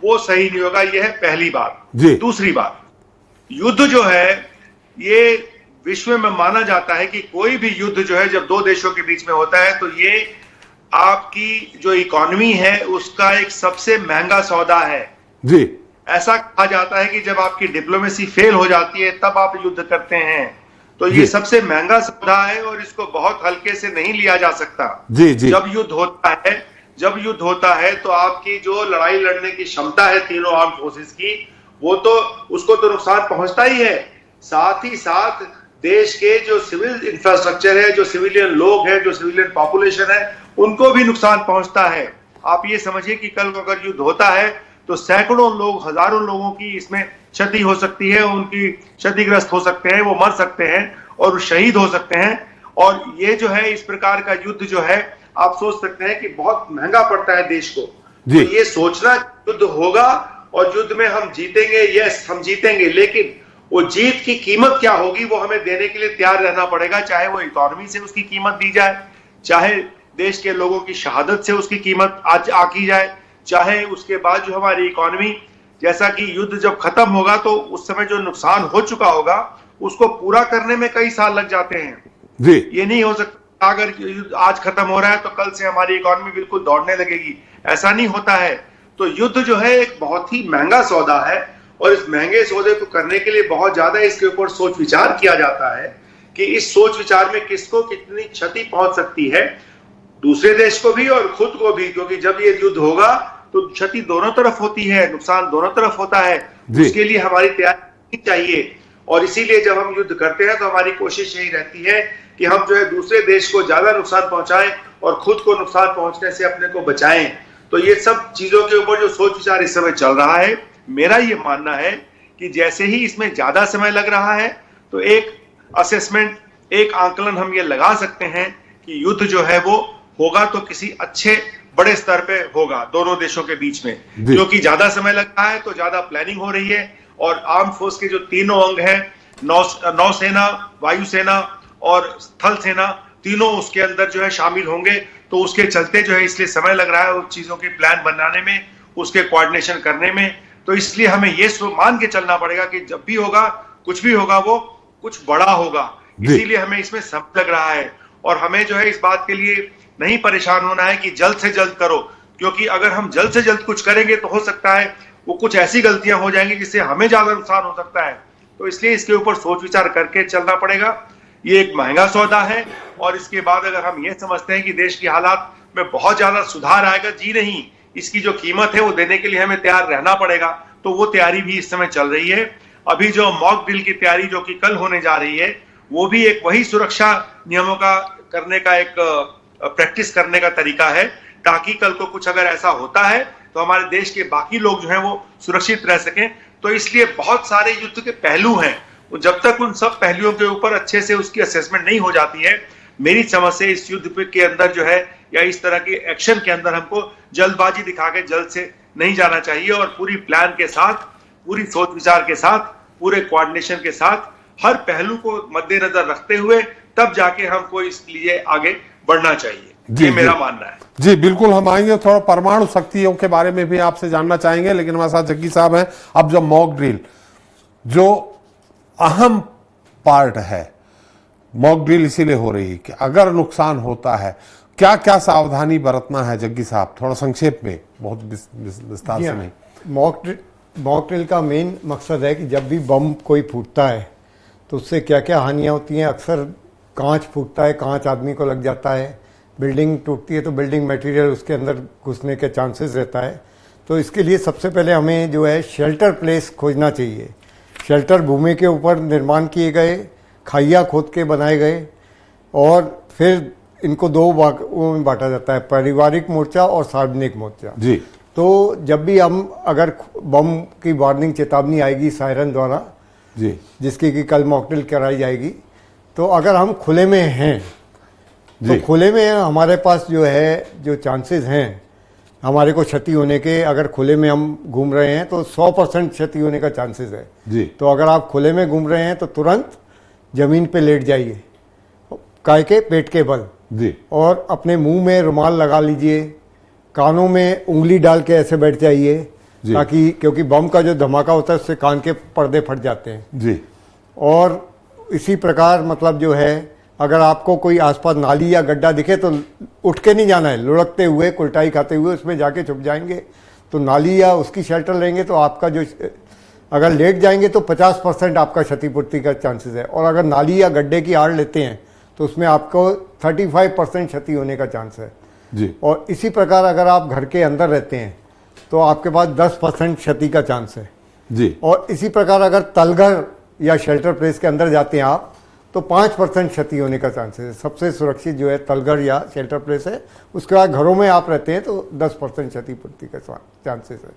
वो सही नहीं होगा। यह है पहली बात। दूसरी बात, युद्ध जो है ये विश्व में माना जाता है कि कोई भी युद्ध जो है जब दो देशों के बीच में होता है तो ये आपकी जो इकोनॉमी है उसका एक सबसे महंगा सौदा है जी। ऐसा कहा जाता है कि जब आपकी डिप्लोमेसी फेल हो जाती है तब आप युद्ध करते हैं, तो ये सबसे महंगा सौदा है और इसको बहुत हल्के से नहीं लिया जा सकता जी। जब युद्ध होता है तो आपकी जो लड़ाई लड़ने की क्षमता है तीनों आर्म फोर्सेस की, वो तो उसको तो नुकसान पहुंचता ही है, साथ ही साथ देश के जो सिविल इंफ्रास्ट्रक्चर है, जो सिविलियन लोग हैं, जो सिविलियन पॉपुलेशन है, उनको भी नुकसान पहुंचता है। आप ये समझिए कि कल को अगर युद्ध होता है तो सैकड़ों लोग, हजारों लोगों की इसमें क्षति हो सकती है, उनकी क्षतिग्रस्त हो सकते हैं, वो मर सकते हैं और शहीद हो सकते हैं। और ये जो है इस प्रकार का युद्ध जो है आप सोच सकते हैं कि बहुत महंगा पड़ता है देश को। तो ये सोचना युद्ध होगा और युद्ध में हम जीतेंगे, यस हम जीतेंगे, लेकिन वो जीत की कीमत क्या होगी वो हमें देने के लिए तैयार रहना पड़ेगा। चाहे वो इकोनॉमी से उसकी कीमत दी जाए, चाहे देश के लोगों की शहादत से उसकी कीमत आज आकी जाए, चाहे उसके बाद जो हमारी इकोनॉमी, जैसा कि युद्ध जब खत्म होगा तो उस समय जो नुकसान हो चुका होगा उसको पूरा करने में कई साल लग जाते हैं जी। ये नहीं हो सकता अगर युद्ध आज खत्म हो रहा है तो कल से हमारी इकोनॉमी बिल्कुल दौड़ने लगेगी, ऐसा नहीं होता है। तो युद्ध जो है एक बहुत ही महंगा सौदा है और इस महंगे सौदे को करने के लिए बहुत ज्यादा इसके ऊपर सोच विचार किया जाता है कि इस सोच विचार में किसको कितनी क्षति पहुंच सकती है, दूसरे देश को भी और खुद को भी, क्योंकि जब ये युद्ध होगा तो क्षति दोनों तरफ होती है, नुकसान दोनों तरफ होता है। उसके लिए हमारी तैयारी चाहिए और इसीलिए जब हम युद्ध करते हैं तो हमारी कोशिश यही रहती है कि हम जो है दूसरे देश को ज्यादा नुकसान पहुंचाएं और खुद को नुकसान पहुंचने से अपने को बचाएं। तो ये सब चीजों के ऊपर जो सोच विचार इस समय चल रहा है, मेरा ये मानना है कि जैसे ही इसमें ज्यादा समय लग रहा है तो एक असेसमेंट, एक आंकलन हम ये लगा सकते हैं कि युद्ध जो है वो होगा तो किसी अच्छे बड़े स्तर पे होगा दोनों देशों के बीच में, क्योंकि ज्यादा समय लग रहा है तो ज्यादा प्लानिंग हो रही है और आर्म फोर्स के जो तीनों अंग हैं, नौसेना, वायुसेना और स्थल सेना, तीनों उसके अंदर जो है शामिल होंगे। तो उसके चलते जो है इसलिए समय लग रहा है उस चीजों के प्लान बनाने में, उसके कोऑर्डिनेशन करने में। तो इसलिए हमें ये मान के चलना पड़ेगा कि जब भी होगा, कुछ भी होगा, वो कुछ बड़ा होगा। इसीलिए हमें इसमें समय लग रहा है और हमें जो है इस बात के लिए नहीं परेशान होना है कि जल्द से जल्द करो, क्योंकि अगर हम जल्द से जल्द कुछ करेंगे तो हो सकता है वो कुछ ऐसी गलतियां हो जाएंगी जिससे हमें ज्यादा नुकसान हो सकता है। तो इसलिए इसके ऊपर सोच विचार करके चलना पड़ेगा। ये एक महंगा सौदा है और इसके बाद अगर हम ये समझते हैं कि देश की हालात में बहुत ज्यादा सुधार आएगा, जी नहीं, इसकी जो कीमत है वो देने के लिए हमें तैयार रहना पड़ेगा। तो वो तैयारी भी इस समय चल रही है। अभी जो मॉक ड्रिल की तैयारी जो कि कल होने जा रही है, वो भी एक वही सुरक्षा नियमों का करने का एक प्रैक्टिस करने का तरीका है, ताकि कल को कुछ अगर ऐसा होता है तो हमारे देश के बाकी लोग जो हैं वो सुरक्षित रह सकें। तो इसलिए बहुत सारे युद्ध के पहलू हैं, जब तक उन सब पहलुओं के ऊपर अच्छे से उसकी असेसमेंट नहीं हो जाती है, मेरी समझ से इस युद्ध के अंदर जो है या इस तरह के एक्शन के अंदर हमको जल्दबाजी दिखा के जल्द से नहीं जाना चाहिए और पूरी प्लान के साथ, पूरी सोच विचार के साथ, पूरे कोऑर्डिनेशन के साथ, हर पहलू को मद्देनजर रखते हुए तब जाके हमको इस लिए आगे बढ़ना चाहिए। ये मेरा मानना है। जी बिल्कुल, हम आएंगे, थोड़ा परमाणु शक्तियों के बारे में भी आपसे जानना चाहेंगे, लेकिन हमारे साथ जग्गी साहब हैं। अब जो मॉक ड्रिल जो अहम पार्ट है, मॉक ड्रिल इसीलिए हो रही है कि अगर नुकसान होता है क्या क्या सावधानी बरतना है जग्गी साहब, थोड़ा संक्षेप में, बहुत विस्तार से नहीं। मॉक ड्रिल का मेन मकसद है कि जब भी बम कोई फूटता है तो उससे क्या क्या हानियाँ होती हैं। अक्सर कांच फूटता है, कांच आदमी को लग जाता है, बिल्डिंग टूटती है तो बिल्डिंग मटेरियल उसके अंदर घुसने के चांसेस रहता है। तो इसके लिए सबसे पहले हमें जो है शेल्टर प्लेस खोजना चाहिए। शेल्टर भूमि के ऊपर निर्माण किए गए, खाइया खोद के बनाए गए और फिर इनको दो भागों में बांटा जाता है, पारिवारिक मोर्चा और सार्वजनिक मोर्चा जी। तो जब भी हम अगर बम की वार्निंग चेतावनी आएगी सायरन द्वारा जी, जिसकी कि कल मॉक ड्रिल कराई जाएगी, तो अगर हम खुले में हैं तो खुले में हमारे पास जो है जो चांसेस हैं हमारे को क्षति होने के, अगर खुले में हम घूम रहे हैं तो 100% क्षति होने का चांसेस है जी। तो अगर आप खुले में घूम रहे हैं तो तुरंत जमीन पे लेट जाइए, काय के पेट के बल जी, और अपने मुंह में रुमाल लगा लीजिए, कानों में उंगली डाल के ऐसे बैठ जाइए ताकि, क्योंकि बम का जो धमाका होता है उससे कान के पर्दे फट जाते हैं जी। और इसी प्रकार मतलब जो है अगर आपको कोई आसपास नाली या गड्ढा दिखे तो उठ के नहीं जाना है, लुढ़कते हुए कुलटाई खाते हुए उसमें जाके छुप जाएंगे। तो नाली या उसकी शेल्टर लेंगे तो आपका जो, अगर लेट जाएंगे तो 50% आपका क्षतिपूर्ति का चांसेस है, और अगर नाली या गड्ढे की आड़ लेते हैं तो उसमें आपको 35% क्षति होने का चांस है जी। और इसी प्रकार अगर आप घर के अंदर रहते हैं तो आपके पास 10% क्षति का चांस है जी। और इसी प्रकार अगर तलघर या शेल्टर प्लेस के अंदर जाते हैं आप तो 5% क्षति होने का चांसेस है। सबसे सुरक्षित जो है तलघर या शेल्टर प्लेस है। उसके बाद घरों में आप रहते हैं तो 10% क्षतिपूर्ति का चांसेस है,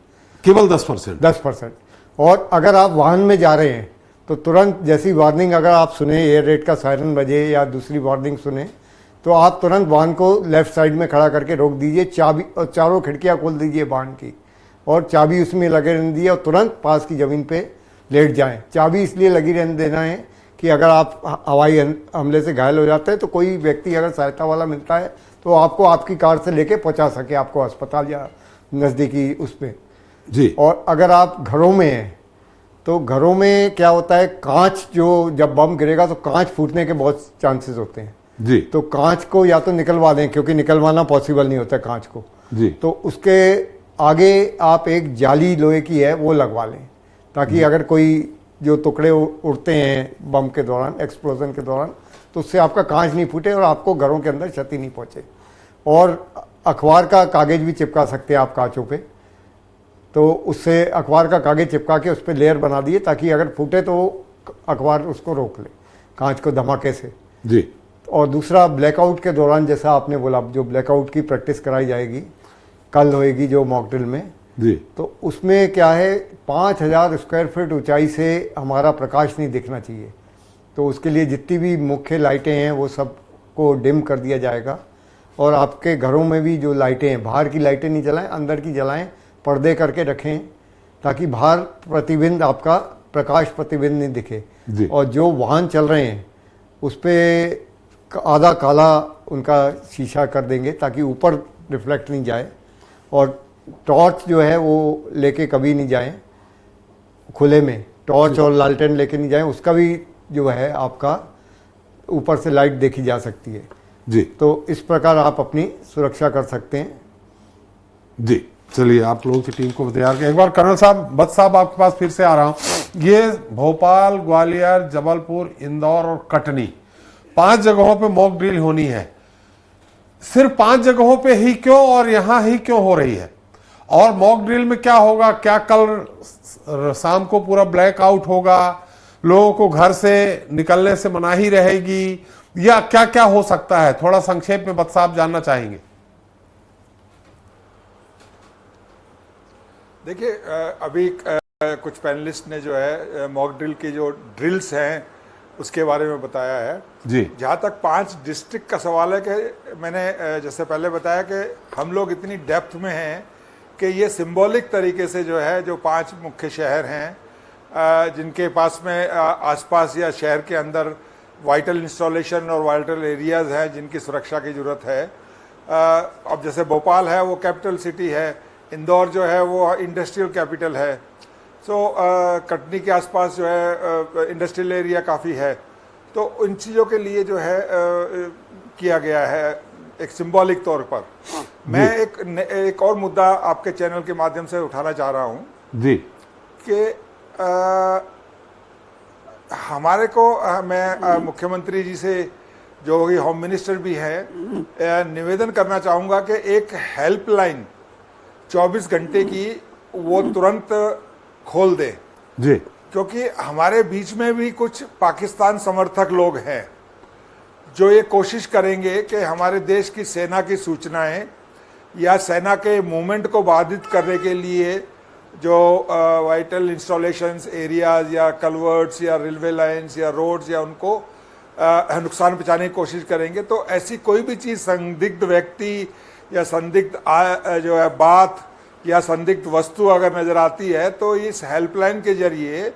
केवल 10%। 10%। और अगर आप वाहन में जा रहे हैं तो तुरंत जैसी वार्निंग अगर आप सुने, एयर रेड का सायरन बजे या दूसरी वार्निंग सुने, तो आप तुरंत वाहन को लेफ्ट साइड में खड़ा करके रोक दीजिए, चाबी और चारों खिड़कियां खोल दीजिए वाहन की और चाबी उसमें लगे रहने दीजिए और तुरंत पास की ज़मीन पे लेट जाएं। चाबी इसलिए लगी रहने देना है कि अगर आप हवाई हमले से घायल हो जाते हैं तो कोई व्यक्ति अगर सहायता वाला मिलता है तो आपको आपकी कार से लेके पहुंचा सके आपको अस्पताल या नज़दीकी उस पर जी। और अगर आप घरों में हैं तो घरों में क्या होता है, कांच जो जब बम गिरेगा तो कांच फूटने के बहुत चांसेस होते हैं जी। तो कांच को या तो निकलवा दें, क्योंकि निकलवाना पॉसिबल नहीं होता कांच को जी। तो उसके आगे आप एक जाली लोहे की है वो लगवा लें ताकि अगर कोई जो टुकड़े उड़ते हैं बम के दौरान, एक्सप्लोजन के दौरान, तो उससे आपका कांच नहीं फूटे और आपको घरों के अंदर क्षति नहीं पहुंचे। और अखबार का कागज भी चिपका सकते हैं आप कांचों पे, तो उससे अखबार का कागज चिपका के उस पर लेयर बना दिए ताकि अगर फूटे तो अखबार उसको रोक ले कांच को धमाके से जी। और दूसरा ब्लैकआउट के दौरान जैसा आपने बोला, जो ब्लैकआउट की प्रैक्टिस कराई जाएगी कल होएगी जो मॉक ड्रिल में जी, तो उसमें क्या है 5000 स्क्वायर फीट ऊंचाई से हमारा प्रकाश नहीं दिखना चाहिए। तो उसके लिए जितनी भी मुख्य लाइटें हैं वो सब को डिम कर दिया जाएगा और आपके घरों में भी जो लाइटें हैं, बाहर की लाइटें नहीं जलाएं, अंदर की जलाएं, पर्दे करके रखें ताकि बाहर प्रतिबिंब, आपका प्रकाश प्रतिबिंब नहीं दिखे। और जो वाहन चल रहे हैं उस पर आधा काला उनका शीशा कर देंगे ताकि ऊपर रिफ्लेक्ट नहीं जाए और टॉर्च जो है वो लेके कभी नहीं जाएं खुले में, टॉर्च और लालटेन लेके नहीं जाएं, उसका भी जो है आपका ऊपर से लाइट देखी जा सकती है जी। तो इस प्रकार आप अपनी सुरक्षा कर सकते हैं जी। चलिए आप लोगों की टीम को तैयार किया। एक बार कर्नल साहब, बत साहब आपके पास फिर से आ रहा हूं। ये भोपाल, ग्वालियर, जबलपुर, इंदौर और कटनी 5 जगहों पे मॉक ड्रिल होनी है। सिर्फ 5 जगहों पे ही क्यों और यहां ही क्यों हो रही है? और मॉक ड्रिल में क्या होगा? क्या कल शाम को पूरा ब्लैकआउट होगा, लोगों को घर से निकलने से मनाही रहेगी, या क्या क्या हो सकता है? थोड़ा संक्षेप में बत साहब जानना चाहेंगे। देखिए, अभी कुछ पैनलिस्ट ने जो है मॉक ड्रिल की जो ड्रिल्स हैं उसके बारे में बताया है जी। जहाँ तक 5 डिस्ट्रिक्ट का सवाल है कि मैंने जैसे पहले बताया कि हम लोग इतनी डेप्थ में हैं कि ये सिंबॉलिक तरीके से जो है जो 5 मुख्य शहर हैं जिनके पास में आसपास या शहर के अंदर वाइटल इंस्टॉलेशन और वाइटल एरियाज हैं जिनकी सुरक्षा की ज़रूरत है। अब जैसे भोपाल है वो कैपिटल सिटी है, इंदौर जो है वो इंडस्ट्रियल कैपिटल है, सो कटनी के आसपास जो है इंडस्ट्रियल एरिया काफ़ी है। तो इन चीज़ों के लिए जो है किया गया है एक सिंबॉलिक तौर पर। मैं एक और मुद्दा आपके चैनल के माध्यम से उठाना चाह रहा हूं जी कि हमारे को मैं मुख्यमंत्री जी से जो कि होम मिनिस्टर भी हैं निवेदन करना चाहूँगा कि एक हेल्पलाइन 24 घंटे की वो तुरंत खोल दें जी, क्योंकि हमारे बीच में भी कुछ पाकिस्तान समर्थक लोग हैं जो ये कोशिश करेंगे कि हमारे देश की सेना की सूचनाएं या सेना के मूवमेंट को बाधित करने के लिए जो वाइटल इंस्टॉलेशंस एरियाज या कलवर्ट्स या रेलवे लाइंस या रोड्स या उनको नुकसान पहुंचाने की कोशिश करेंगे। तो ऐसी कोई भी चीज़ संदिग्ध व्यक्ति या संदिग्ध जो है बात या संदिग्ध वस्तु अगर नज़र आती है तो इस हेल्पलाइन के जरिए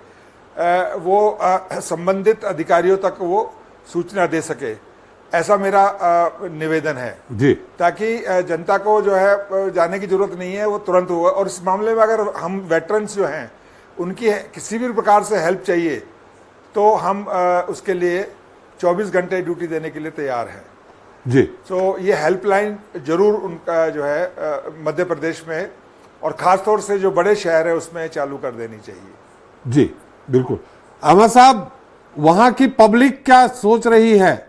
वो संबंधित अधिकारियों तक वो सूचना दे सके, ऐसा मेरा निवेदन है जी, ताकि जनता को जो है जाने की जरूरत नहीं है, वो तुरंत हुआ। और इस मामले में अगर हम वेटरन्स जो हैं उनकी किसी भी प्रकार से हेल्प चाहिए तो हम उसके लिए 24 घंटे ड्यूटी देने के लिए तैयार हैं जी। तो ये हेल्पलाइन जरूर उनका जो है मध्य प्रदेश में और ख़ासतौर से जो बड़े शहर है उसमें चालू कर देनी चाहिए। जी बिल्कुल। अहमद साहब, वहां की पब्लिक क्या सोच रही है?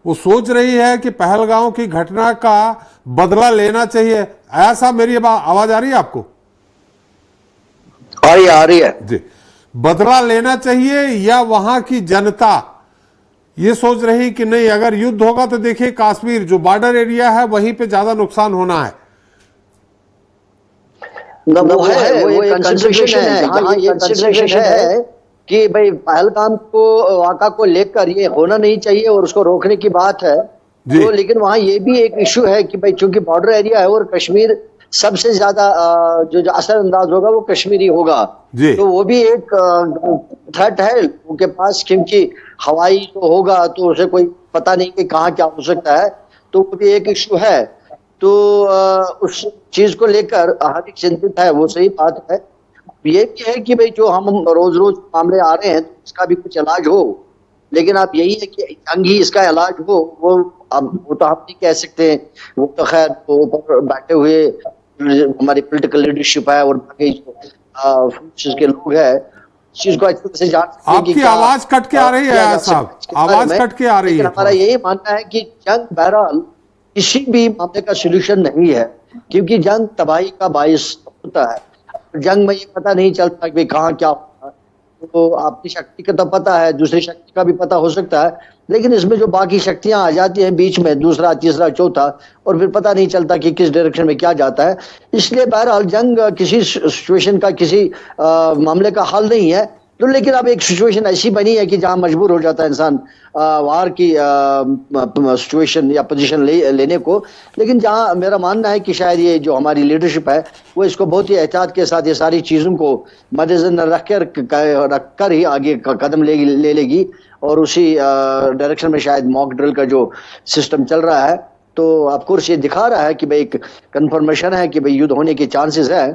वो सोच रही है कि पहलगांव की घटना का बदला लेना चाहिए, ऐसा मेरी आवाज आ रही है आपको? आ रही है जी। बदला लेना चाहिए या वहां की जनता ये सोच रही कि नहीं, अगर युद्ध होगा तो देखिए कश्मीर जो बॉर्डर एरिया है वहीं पे ज्यादा नुकसान होना है। वो एक कंसिडरेशन है, जहाँ ये कंसिडरेशन है कि भाई पहलगाम को वाक़ा को लेकर ये होना नहीं चाहिए और उसको रोकने की बात है तो, लेकिन वहाँ ये भी एक इशू है कि भाई चूंकि बॉर्डर एरिया है और कश्मीर सबसे ज्यादा जो असरअंदाज होगा वो कश्मीरी होगा, तो वो भी एक थ्रेट है उनके पास, क्योंकि हवाई तो होगा तो उसे कोई पता नहीं कि कहाँ क्या हो सकता है, तो वो भी एक इशू है। तो उस चीज को लेकर हर एक चिंतित है, वो सही बात है। ये भी है कि भाई जो हम रोज रोज मामले आ रहे हैं तो इसका भी कुछ इलाज हो, लेकिन आप यही है कि जंग ही इसका इलाज हो, वो अब वो तो हम नहीं कह सकते, वो तो खैर वो ऊपर बैठे हुए हमारी पॉलिटिकल लीडरशिप है और बाकी जो के लोग हैं इस चीज को अच्छे से जान सकते हैं। आपकी आवाज कट के आ रही है साहब, आवाज कट के आ रही है। हमारा यही मानना है कि जंग बहरहाल किसी भी मामले का सोल्यूशन नहीं है, क्योंकि जंग तबाही का बायस होता है। जंग में ये पता नहीं चलता कि कहाँ क्या होता है, तो आपकी शक्ति का तो पता है, दूसरी शक्ति का भी पता हो सकता है, लेकिन इसमें जो बाकी शक्तियां आ जाती हैं बीच में, दूसरा तीसरा चौथा, और फिर पता नहीं चलता कि किस डायरेक्शन में क्या जाता है। इसलिए बहरहाल जंग किसी सिचुएशन का, किसी मामले का हल नहीं है। तो लेकिन अब एक सिचुएशन ऐसी बनी है कि जहां मजबूर हो जाता है इंसान वार की सिचुएशन या पोजीशन लेने को, लेकिन जहां मेरा मानना है कि शायद ये जो हमारी लीडरशिप है वो इसको बहुत ही एहतियात के साथ ये सारी चीज़ों को मद्देनजर रखकर ही आगे कदम ले लेगी, और उसी डायरेक्शन में शायद मॉक ड्रिल का जो सिस्टम चल रहा है तो ऑफकोर्स ये दिखा रहा है कि भाई एक कन्फर्मेशन है कि भाई युद्ध होने के चांसेस है,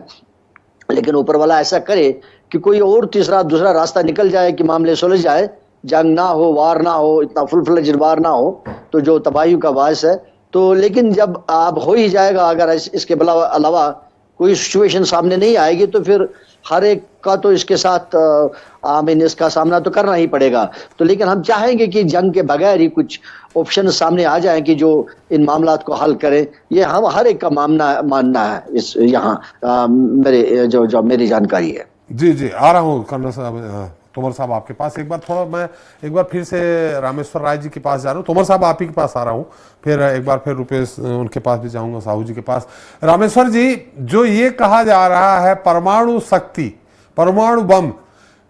लेकिन ऊपर वाला ऐसा करे कि कोई और तीसरा दूसरा रास्ता निकल जाए कि मामले सुलझ जाए, जंग ना हो, वार ना हो, इतना फुल फ्लेज्ड वार ना हो, तो जो तबाही का बायस है। तो लेकिन जब आप हो ही जाएगा, अगर इसके अलावा कोई सिचुएशन सामने नहीं आएगी तो फिर हर एक का तो इसके साथ इसका सामना तो करना ही पड़ेगा। तो लेकिन हम चाहेंगे कि जंग के बगैर ही कुछ ऑप्शन सामने आ जाएं कि जो इन मामलात को हल करें। ये हम हर एक का मानना है इस यहाँ मेरे जो मेरी जानकारी है। जी जी, आ रहा हूँ कर्नल साहब, तोमर साहब आपके पास। मैं एक बार फिर से रामेश्वर राय जी के पास जा रहा हूँ। तोमर साहब आप ही के पास आ रहा हूँ, फिर एक बार फिर रुपेश उनके पास भी जाऊंगा, साहू जी के पास। रामेश्वर जी, जो ये कहा जा रहा है परमाणु शक्ति, परमाणु बम,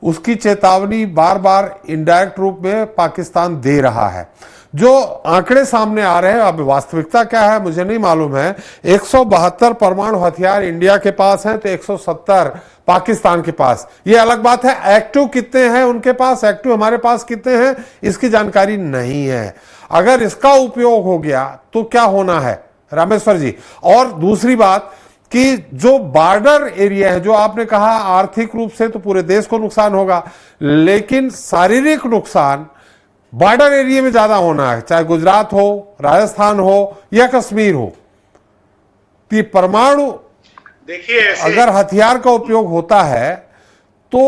उसकी चेतावनी बार बार इनडायरेक्ट रूप में पाकिस्तान दे रहा है। जो आंकड़े सामने आ रहे हैं, अब वास्तविकता क्या है मुझे नहीं मालूम है। 172 परमाणु हथियार इंडिया के पास हैं तो 170 पाकिस्तान के पास। ये अलग बात है, एक्टिव कितने हैं उनके पास, एक्टिव हमारे पास कितने हैं, इसकी जानकारी नहीं है। अगर इसका उपयोग हो गया तो क्या होना है रामेश्वर जी? और दूसरी बात कि जो बॉर्डर एरिया है, जो आपने कहा आर्थिक रूप से तो पूरे देश को नुकसान होगा, लेकिन शारीरिक नुकसान बॉर्डर एरिया में ज्यादा होना है, चाहे गुजरात हो, राजस्थान हो या कश्मीर हो। तो ये परमाणु देखिए अगर हथियार का उपयोग होता है तो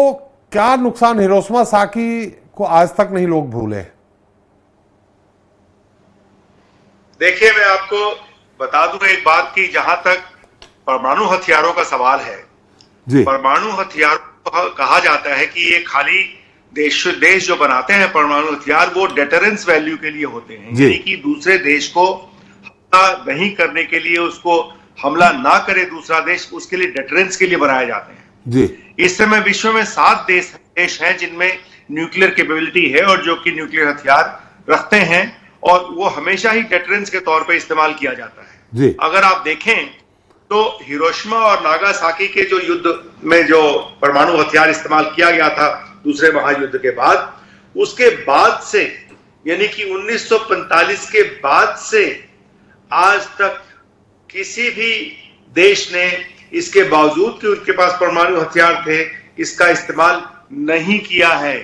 क्या नुकसान हिरोशिमा साकी को आज तक नहीं लोग भूले। देखिए मैं आपको बता दूं एक बात की, जहां तक परमाणु हथियारों का सवाल है जी, परमाणु हथियार कहा जाता है कि ये खाली देश जो बनाते हैं परमाणु हथियार वो डेटरेंस वैल्यू के लिए होते हैं, यानी कि दूसरे देश को हमला नहीं करने के लिए, उसको हमला ना करे दूसरा देश, उसके लिए डेटरेंस के लिए बनाए जाते हैं जी। इस समय विश्व में 7 देश हैं जिनमें न्यूक्लियर कैपेबिलिटी है और जो कि न्यूक्लियर हथियार रखते हैं और वो हमेशा ही डेटरेंस के तौर पे इस्तेमाल किया जाता है जी। अगर आप देखें तो हिरोशिमा और नागासाकी के जो युद्ध में जो परमाणु हथियार इस्तेमाल किया गया था दूसरे महायुद्ध के बाद, उसके बाद से यानी कि 1945 के बाद से आज तक किसी भी देश ने इसके बावजूद कि उनके पास परमाणु हथियार थे इसका इस्तेमाल नहीं किया है।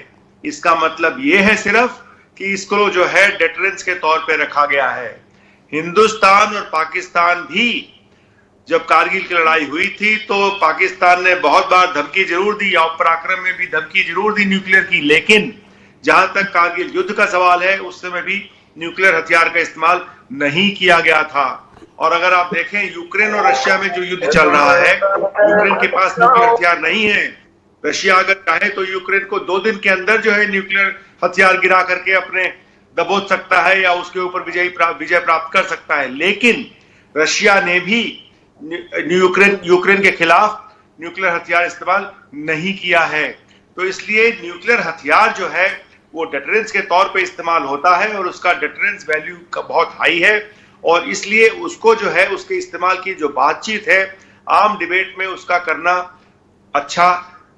इसका मतलब यह है सिर्फ कि इसको जो है डेटरेंस के तौर पे रखा गया है। हिंदुस्तान और पाकिस्तान भी जब कारगिल की लड़ाई हुई थी तो पाकिस्तान ने बहुत बार धमकी जरूर दी या पराक्रम में भी धमकी जरूर दी न्यूक्लियर की, लेकिन जहां तक कारगिल युद्ध का सवाल है उस समय भी न्यूक्लियर हथियार का इस्तेमाल नहीं किया गया था। और अगर आप देखें यूक्रेन और रशिया में जो युद्ध चल रहा है, यूक्रेन के पास न्यूक्लियर हथियार नहीं है। रशिया अगर चाहे तो यूक्रेन को 2 दिन के अंदर जो है न्यूक्लियर हथियार गिरा करके अपने दबोच सकता है या उसके ऊपर विजय प्राप्त कर सकता है, लेकिन रशिया ने भी यूक्रेन के खिलाफ न्यूक्लियर हथियार इस्तेमाल नहीं किया है। तो इसलिए न्यूक्लियर हथियार जो है वो डेटरेंस के तौर पे इस्तेमाल होता है और उसका डेटरेंस वैल्यू का बहुत हाई है और इसलिए उसको जो है उसके इस्तेमाल की जो बातचीत है आम डिबेट में उसका करना अच्छा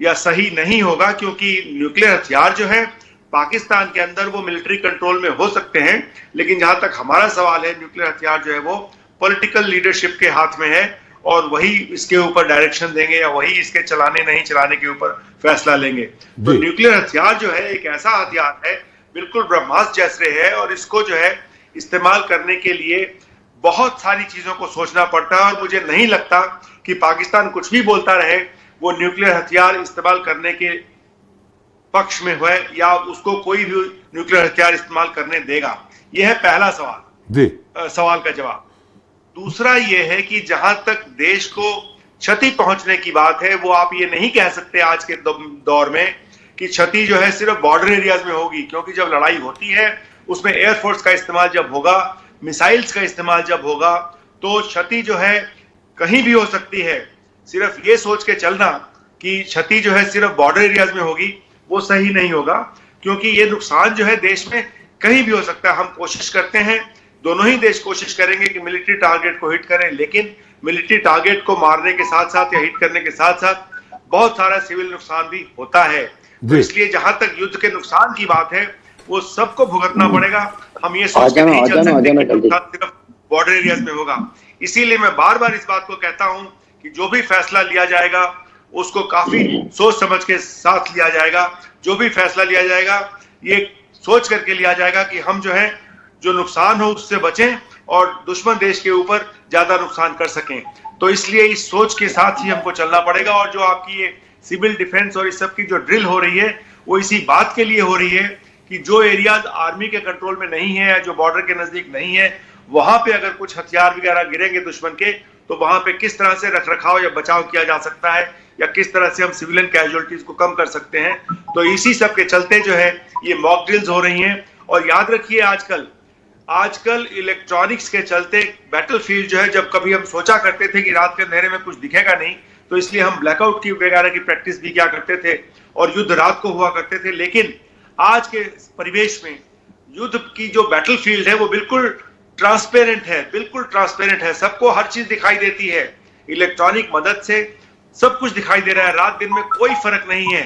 या सही नहीं होगा, क्योंकि न्यूक्लियर हथियार जो है पाकिस्तान के अंदर वो मिलिट्री कंट्रोल में हो सकते हैं, लेकिन जहां तक हमारा सवाल है न्यूक्लियर हथियार जो है वो पॉलिटिकल लीडरशिप के हाथ में है और वही इसके ऊपर डायरेक्शन देंगे या वही इसके चलाने नहीं चलाने के ऊपर फैसला लेंगे। तो न्यूक्लियर हथियार जो है एक ऐसा हथियार है बिल्कुल ब्रह्मास्त्र जैसे है और इसको जो है इस्तेमाल करने के लिए बहुत सारी चीजों को सोचना पड़ता है और मुझे नहीं लगता कि पाकिस्तान कुछ भी बोलता रहे वो न्यूक्लियर हथियार इस्तेमाल करने के पक्ष में है या उसको कोई भी न्यूक्लियर हथियार इस्तेमाल करने देगा। यह है पहला सवाल का जवाब। दूसरा यह है कि जहां तक देश को क्षति पहुंचने की बात है वो आप ये नहीं कह सकते आज के दौर में कि क्षति जो है सिर्फ बॉर्डर एरियाज में होगी, क्योंकि जब लड़ाई होती है उसमें एयरफोर्स का इस्तेमाल जब होगा, मिसाइल्स का इस्तेमाल जब होगा, तो क्षति जो है कहीं भी हो सकती है। सिर्फ ये सोच के चलना कि क्षति जो है सिर्फ बॉर्डर एरियाज में होगी वो सही नहीं होगा, क्योंकि ये नुकसान जो है देश में कहीं भी हो सकता है। हम कोशिश करते हैं, दोनों ही देश कोशिश करेंगे कि मिलिट्री टारगेट को हिट करें, लेकिन मिलिट्री टारगेट को मारने के साथ साथ या हिट करने के साथ साथ बहुत सारा सिविल नुकसान भी होता है। तो इसलिए जहां तक युद्ध के नुकसान की बात है वो सबको भुगतना पड़ेगा। हम ये सोच के नहीं चल सकते कि नुकसान सिर्फ बॉर्डर एरियाज में होगा। इसीलिए मैं बार बार इस बात को कहता हूं कि जो भी फैसला लिया जाएगा उसको काफी सोच समझ के साथ लिया जाएगा। जो भी फैसला लिया जाएगा ये सोच करके लिया जाएगा कि हम जो है जो नुकसान हो उससे बचें और दुश्मन देश के ऊपर ज्यादा नुकसान कर सकें। तो इसलिए इस सोच के साथ ही हमको चलना पड़ेगा। और जो आपकी ये सिविल डिफेंस और इस सब की जो ड्रिल हो रही है वो इसी बात के लिए हो रही है कि जो एरियाज आर्मी के कंट्रोल में नहीं है या जो बॉर्डर के नजदीक नहीं है वहां पे अगर कुछ हथियार वगैरह गिरेंगे दुश्मन के तो वहां पे किस तरह से रखरखाव या बचाव किया जा सकता है या किस तरह से हम सिविलियन कैजुअलिटीज को कम कर सकते हैं। तो इसी सब के चलते जो है ये मॉक ड्रिल्स हो रही हैं। और याद रखिए आजकल इलेक्ट्रॉनिक्स के चलते बैटलफील्ड जो है, जब कभी हम सोचा करते थे कि रात के अंधेरे में कुछ दिखेगा नहीं तो इसलिए हम ब्लैकआउट की वगैरह की प्रैक्टिस भी किया करते थे और युद्ध रात को हुआ करते थे। लेकिन आज के परिवेश में युद्ध की जो बैटलफील्ड है वो बिल्कुल ट्रांसपेरेंट है, सबको हर चीज दिखाई देती है। इलेक्ट्रॉनिक मदद से सब कुछ दिखाई दे रहा है, रात दिन में कोई फर्क नहीं है।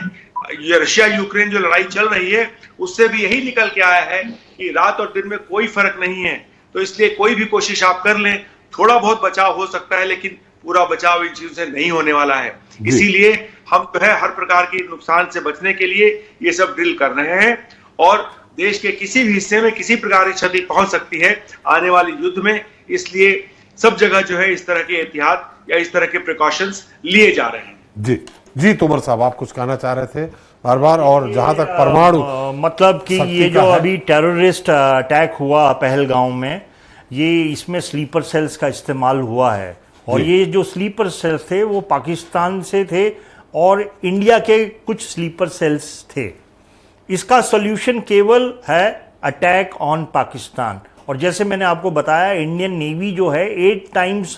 ये रशिया यूक्रेन जो लड़ाई चल रही है उससे भी यही निकल के आया है कि रात और दिन में कोई फर्क नहीं है। तो इसलिए कोई भी कोशिश आप कर लें, थोड़ा बहुत बचाव हो सकता है लेकिन पूरा बचाव इन चीजों से नहीं होने वाला है। इसीलिए हम जो है हर प्रकार के नुकसान से बचने के लिए ये सब ड्रिल कर रहे हैं और देश के किसी भी हिस्से में किसी प्रकार की क्षति पहुंच सकती है आने वाले युद्ध में। इसलिए सब जगह जो है इस तरह के एहतियात या इस तरह के प्रिकॉशंस लिए जा रहे हैं। जी जी, तोमर साहब आप कुछ कहना चाह रहे थे बार बार, और जहां तक परमाणु मतलब कि ये जो अभी टेररिस्ट अटैक हुआ पहलगांव में, ये इसमें स्लीपर सेल्स का इस्तेमाल हुआ है, और ये जो स्लीपर सेल्स थे वो पाकिस्तान से थे और इंडिया के कुछ स्लीपर सेल्स थे। इसका सॉल्यूशन केवल है अटैक ऑन पाकिस्तान। और जैसे मैंने आपको बताया, इंडियन नेवी जो है 8 टाइम्स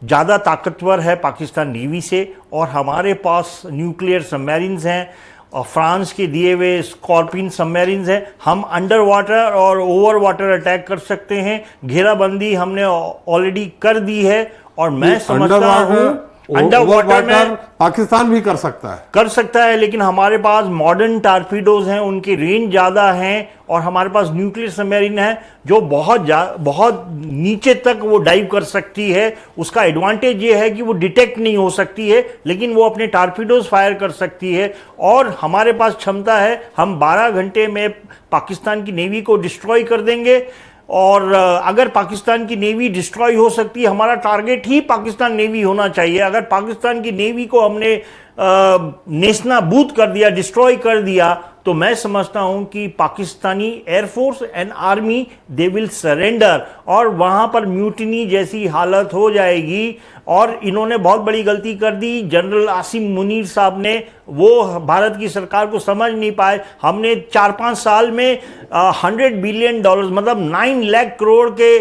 ज़्यादा ताकतवर है पाकिस्तान नेवी से, और हमारे पास न्यूक्लियर सबमरीन्स हैं और फ्रांस के दिए हुए स्कॉर्पियन सबमरीन्स हैं। हम अंडर वाटर और ओवर वाटर अटैक कर सकते हैं। घेराबंदी हमने ऑलरेडी कर दी है, और मैं समझता हूँ अंडर वाटर में पाकिस्तान भी कर सकता है, लेकिन हमारे पास मॉडर्न टारपीडोज हैं, उनकी रेंज ज़्यादा हैं, और हमारे पास न्यूक्लियर सबमरीन है जो बहुत नीचे तक वो डाइव कर सकती है। उसका एडवांटेज ये है कि वो डिटेक्ट नहीं हो सकती है, लेकिन वो अपने टारपीडोज फायर कर सकती है, और हमारे पास क्षमता है हम 12 घंटे में पाकिस्तान की नेवी को डिस्ट्रॉय कर देंगे। और अगर पाकिस्तान की नेवी डिस्ट्रॉय हो सकती है, हमारा टारगेट ही पाकिस्तान नेवी होना चाहिए। अगर पाकिस्तान की नेवी को हमने नेस्तनाबूद कर दिया, डिस्ट्रॉय कर दिया, तो मैं समझता हूं कि Pakistani air force and army they will surrender, और वहां पर म्यूटिनी जैसी हालत हो जाएगी। और इन्होंने बहुत बड़ी गलती कर दी, जनरल आसिम मुनीर साहब ने, वो भारत की सरकार को समझ नहीं पाए। हमने 4-5 साल में $100 बिलियन मतलब 9 लाख करोड़ के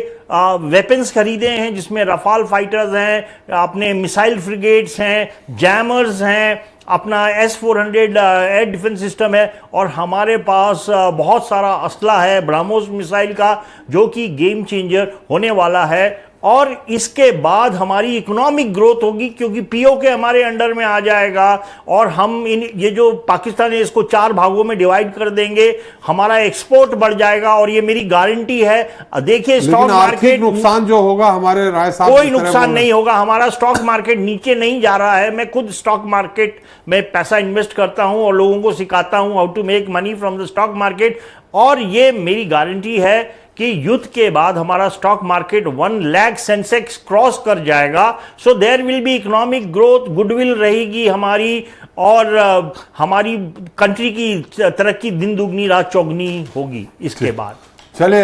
वेपन्स खरीदे हैं, जिसमें रफाल फाइटर्स हैं, अपने मिसाइल फ्रिगेट्स हैं, जैमर्स हैं, अपना S-400 एयर डिफेंस सिस्टम है, और हमारे पास बहुत सारा असला है ब्रह्मोस मिसाइल का, जो कि गेम चेंजर होने वाला है। और इसके बाद हमारी इकोनॉमिक ग्रोथ होगी, क्योंकि पीओके हमारे अंडर में आ जाएगा, और हम ये जो पाकिस्तान है इसको 4 भागों में डिवाइड कर देंगे, हमारा एक्सपोर्ट बढ़ जाएगा, और ये मेरी गारंटी है। देखिए स्टॉक मार्केट नुकसान जो होगा हमारे राय साहब, कोई नुकसान नहीं होगा। हमारा स्टॉक मार्केट नीचे नहीं जा रहा है। मैं खुद स्टॉक मार्केट में पैसा इन्वेस्ट करता हूं और लोगों को सिखाता हूं how to make money from the stock market, और ये मेरी गारंटी है कि युद्ध के बाद हमारा stock market 1 lakh Sensex cross कर जाएगा। So there will be economic growth, goodwill रहेगी हमारी, और हमारी कंट्री की तरक्की दिन दुगनी रात चौगनी होगी इसके बाद। चले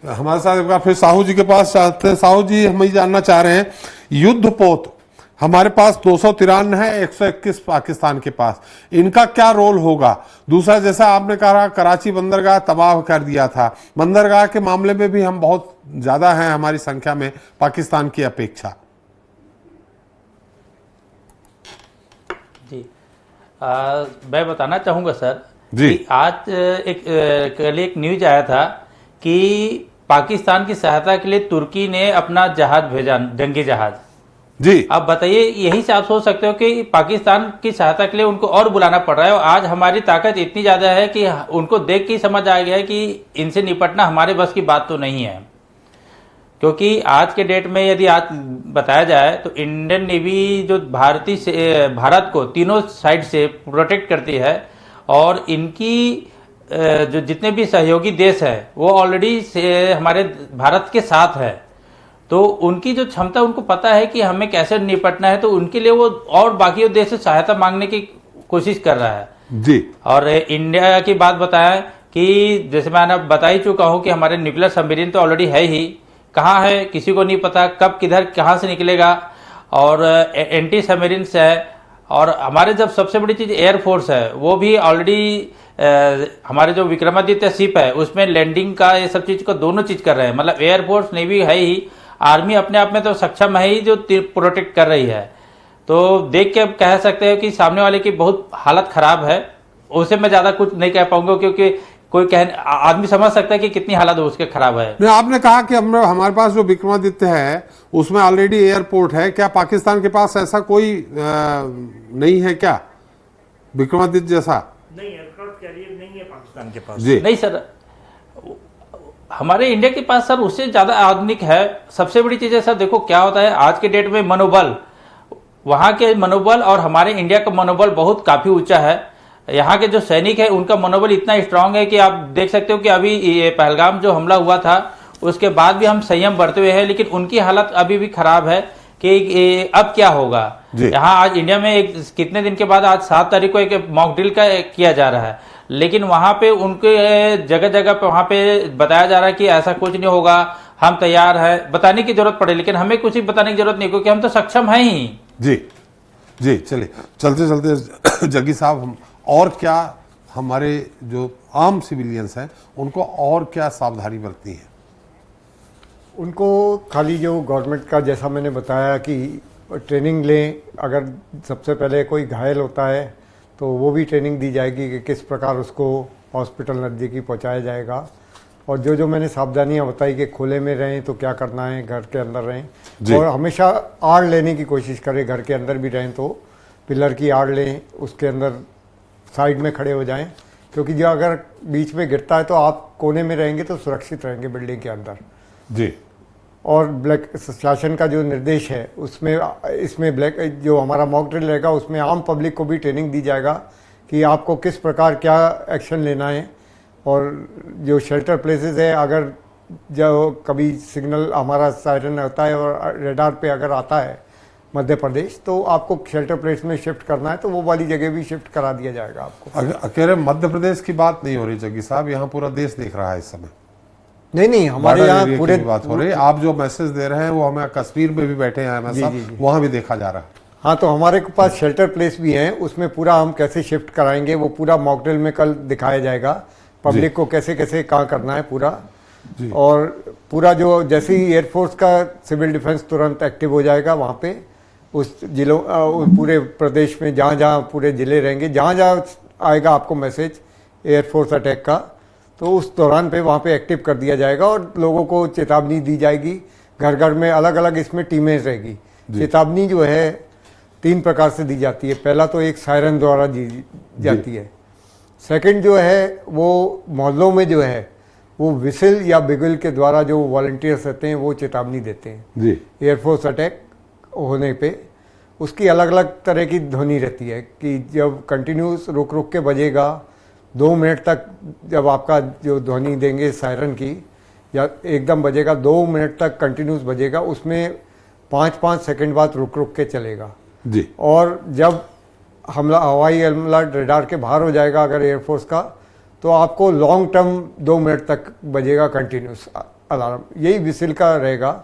हमारे साथ एक बार फिर साहू जी के पास चाहते हैं। साहू जी, हम ये जानना चाह रहे हैं, युद्ध पोत हमारे पास 293 है, 121 पाकिस्तान के पास, इनका क्या रोल होगा? दूसरा, जैसा आपने कहा कराची बंदरगाह तबाह कर दिया था, बंदरगाह के मामले में भी हम बहुत ज्यादा हैं हमारी संख्या में पाकिस्तान की अपेक्षा। जी मैं बताना चाहूंगा सर जी, कि आज कल एक न्यूज आया था कि पाकिस्तान की सहायता के लिए तुर्की ने अपना जहाज भेजा, जंगी जहाज। जी, अब बताइए, यही से आप सोच सकते हो कि पाकिस्तान की सहायता के लिए उनको और बुलाना पड़ रहा है, और आज हमारी ताकत इतनी ज्यादा है कि उनको देख के समझ आ गया है कि इनसे निपटना हमारे बस की बात तो नहीं है। क्योंकि आज के डेट में यदि आज बताया जाए तो इंडियन नेवी जो भारत को तीनों साइड से प्रोटेक्ट करती है, और इनकी जो जितने भी सहयोगी देश है वो ऑलरेडी हमारे भारत के साथ है, तो उनकी जो क्षमता, उनको पता है कि हमें कैसे निपटना है, तो उनके लिए वो और बाकी देश से सहायता मांगने की कोशिश कर रहा है जी। और इंडिया की बात बताएं कि जैसे मैंने बता ही चुका हूं कि हमारे न्यूक्लियर सबमरीन तो ऑलरेडी है ही, कहाँ है किसी को नहीं पता, कब किधर कहाँ से निकलेगा, और एंटी सबमरीन्स है, और हमारे जब सबसे बड़ी चीज एयरफोर्स है, वो भी ऑलरेडी हमारे जो विक्रमादित्य शिप है उसमें लैंडिंग का ये सब चीज को दोनों चीज कर रहे हैं। मतलब एयरफोर्स नेवी है ही, आर्मी अपने आप में तो सक्षम है ही जो प्रोटेक्ट कर रही है। तो देख के कह सकते हैं कि सामने वाले की बहुत हालत खराब है। उसे मैं ज्यादा कुछ नहीं कह पाऊंगा, क्योंकि कोई आदमी समझ सकता है कि कितनी हालत उसके खराब है। नहीं, आपने कहा कि हमारे पास जो विक्रमादित्य है उसमें ऑलरेडी एयरपोर्ट है, क्या पाकिस्तान के पास ऐसा कोई नहीं है क्या विक्रमादित्य जैसा? नहीं, एयरक्राफ्ट कैरियर नहीं है पाकिस्तान के पास जी। नहीं सर, हमारे इंडिया के पास सर उससे ज्यादा आधुनिक है। सबसे बड़ी चीज है सर, देखो क्या होता है आज के डेट में मनोबल, वहां के मनोबल और हमारे इंडिया का मनोबल बहुत काफी ऊंचा है। यहाँ के जो सैनिक है उनका मनोबल इतना स्ट्रांग है कि आप देख सकते हो कि अभी ये पहलगाम जो हमला हुआ था उसके बाद भी हम संयम बरते हुए हैं, लेकिन उनकी हालत अभी भी खराब है कि अब क्या होगा। यहाँ आज इंडिया में एक कितने दिन के बाद आज 7 तारीख को एक मॉक ड्रिल का किया जा रहा है, लेकिन वहां पे उनके जगह जगह पे वहां पे बताया जा रहा है कि ऐसा कुछ नहीं होगा, हम तैयार है। बताने की जरूरत पड़े, लेकिन हमें कुछ बताने की जरूरत नहीं, क्योंकि हम तो सक्षम हैं ही। जी जी, चलिए चलते चलते जग्गी साहब, हम और क्या हमारे जो आम सिविलियंस हैं उनको और क्या सावधानी बरतनी है? उनको खाली जो गवर्नमेंट का, जैसा मैंने बताया कि ट्रेनिंग लें, अगर सबसे पहले कोई घायल होता है तो वो भी ट्रेनिंग दी जाएगी कि किस प्रकार उसको हॉस्पिटल नज़दीकी पहुंचाया जाएगा। और जो जो मैंने सावधानियां बताई कि खुले में रहें तो क्या करना है, घर के अंदर रहें और हमेशा आड़ लेने की कोशिश करें। घर के अंदर भी रहें तो पिलर की आड़ लें, उसके अंदर साइड में खड़े हो जाएं, क्योंकि जो अगर बीच में गिरता है तो आप कोने में रहेंगे तो सुरक्षित रहेंगे बिल्डिंग के अंदर जी। और ब्लैक शासन का जो निर्देश है उसमें इसमें ब्लैक जो हमारा मॉक ड्रिल रहेगा उसमें आम पब्लिक को भी ट्रेनिंग दी जाएगा कि आपको किस प्रकार क्या एक्शन लेना है। और जो शेल्टर प्लेसेस है, अगर जो कभी सिग्नल हमारा सायरन होता है और रेडार पे अगर आता है मध्य प्रदेश, तो आपको शेल्टर प्लेस में शिफ्ट करना है तो वो वाली जगह भी शिफ्ट करा दिया जाएगा आपको। अकेले मध्य प्रदेश की बात नहीं हो रही जग्गी साहब, यहाँ पूरा देश देख रहा है इस समय। नहीं, हमारे यहाँ पूरे बात हो रही है। आप जो मैसेज दे रहे हैं वो हमें कश्मीर में भी बैठे हैं, वहां भी देखा जा रहा है। हाँ, तो हमारे पास शेल्टर प्लेस भी हैं, उसमें पूरा हम कैसे शिफ्ट कराएंगे वो पूरा मॉक ड्रिल में कल दिखाया जाएगा पब्लिक को, कैसे कैसे कहाँ करना है पूरा। और पूरा जो जैसे ही एयरफोर्स का सिविल डिफेंस तुरंत एक्टिव हो जाएगा वहाँ पे उस जिलों पूरे प्रदेश में जहाँ जहाँ पूरे जिले रहेंगे, जहाँ जहाँ आएगा आपको मैसेज एयरफोर्स अटैक का, तो उस दौरान पे वहाँ पे एक्टिव कर दिया जाएगा और लोगों को चेतावनी दी जाएगी। घर घर में अलग अलग इसमें टीमें रहेगी। चेतावनी जो है 3 प्रकार से दी जाती है। पहला तो एक सायरन द्वारा दी जाती है। सेकंड जो है वो मोहल्लों में जो है वो विसिल या बिगल के द्वारा जो वॉलंटियर्स रहते हैं वो चेतावनी देते हैं एयरफोर्स अटैक होने पे। उसकी अलग अलग तरह की ध्वनि रहती है कि जब कंटिन्यूस रुक रुक के बजेगा 2 मिनट तक, जब आपका जो ध्वनि देंगे सायरन की या एकदम बजेगा 2 मिनट तक कंटिन्यूस बजेगा, उसमें 5-5 सेकंड बाद रुक रुक के चलेगा जी। और जब हमला हवाई हमला रेडार के बाहर हो जाएगा अगर एयरफोर्स का, तो आपको लॉन्ग टर्म 2 मिनट तक बजेगा कंटिन्यूस अलार्म। यही विसिल का रहेगा।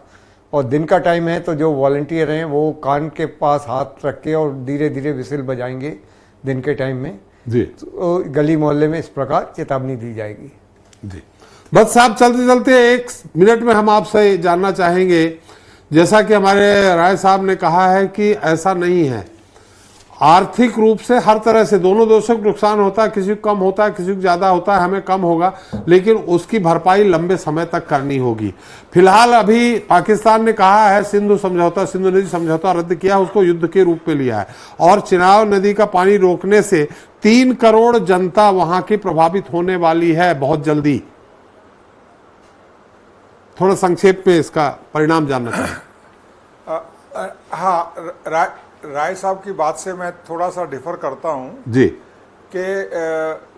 और दिन का टाइम है तो जो वॉलंटियर हैं वो कान के पास हाथ रख के और धीरे धीरे विसिल बजाएंगे दिन के टाइम में जी। तो गली मोहल्ले में इस प्रकार चेतावनी दी जाएगी जी। बस साहब, चलते चलते 1 मिनट में हम आपसे जानना चाहेंगे, जैसा कि हमारे राय साहब ने कहा है कि ऐसा नहीं है, आर्थिक रूप से हर तरह से दोनों देशों को नुकसान होता है, किसी को कम होता है, किसी को ज्यादा होता है, हमें कम होगा, लेकिन उसकी भरपाई लंबे समय तक करनी होगी। फिलहाल अभी पाकिस्तान ने कहा है सिंधु नदी समझौता रद्द किया, उसको युद्ध के रूप में लिया है और चिनाब नदी का पानी रोकने से 3 करोड़ जनता वहां की प्रभावित होने वाली है बहुत जल्दी। थोड़ा संक्षेप में इसका परिणाम जानना चाहिए। हाँ, राय साहब की बात से मैं थोड़ा सा डिफर करता हूं जी कि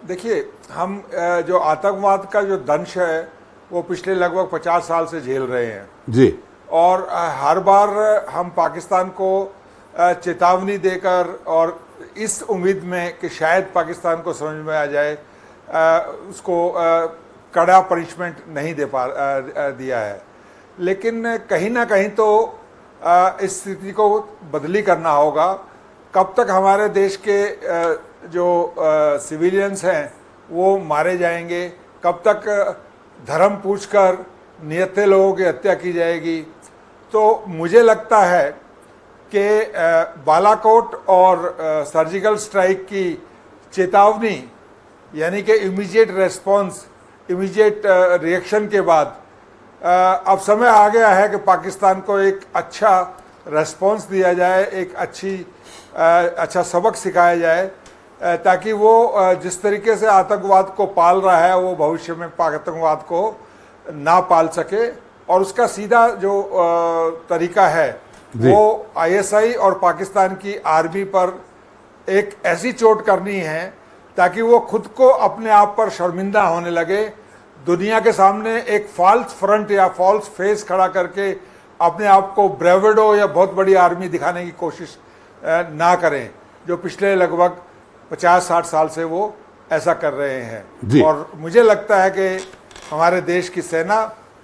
देखिए, हम जो आतंकवाद का जो दंश है वो पिछले लगभग 50 साल से झेल रहे हैं जी। और हर बार हम पाकिस्तान को चेतावनी देकर और इस उम्मीद में कि शायद पाकिस्तान को समझ में आ जाए उसको कड़ा पनिशमेंट नहीं दिया है। लेकिन कहीं ना कहीं तो इस स्थिति को बदली करना होगा। कब तक हमारे देश के जो सिविलियंस हैं वो मारे जाएंगे, कब तक धर्म पूछकर निहत्थे लोगों की हत्या की जाएगी। तो मुझे लगता है कि बालाकोट और सर्जिकल स्ट्राइक की चेतावनी, यानी कि इमीडिएट रेस्पॉन्स, इमीडिएट रिएक्शन के बाद अब समय आ गया है कि पाकिस्तान को एक अच्छा रेस्पॉन्स दिया जाए, एक अच्छा सबक सिखाया जाए, ताकि वो जिस तरीके से आतंकवाद को पाल रहा है वो भविष्य में आतंकवाद को ना पाल सके। और उसका सीधा जो तरीका है वो ISI और पाकिस्तान की आर्मी पर एक ऐसी चोट करनी है ताकि वो खुद को अपने आप पर शर्मिंदा होने लगे, दुनिया के सामने एक फॉल्स फ्रंट या फॉल्स फेस खड़ा करके अपने आप को ब्रेवेडो या बहुत बड़ी आर्मी दिखाने की कोशिश ना करें, जो पिछले लगभग 50-60 साल से वो ऐसा कर रहे हैं। और मुझे लगता है कि हमारे देश की सेना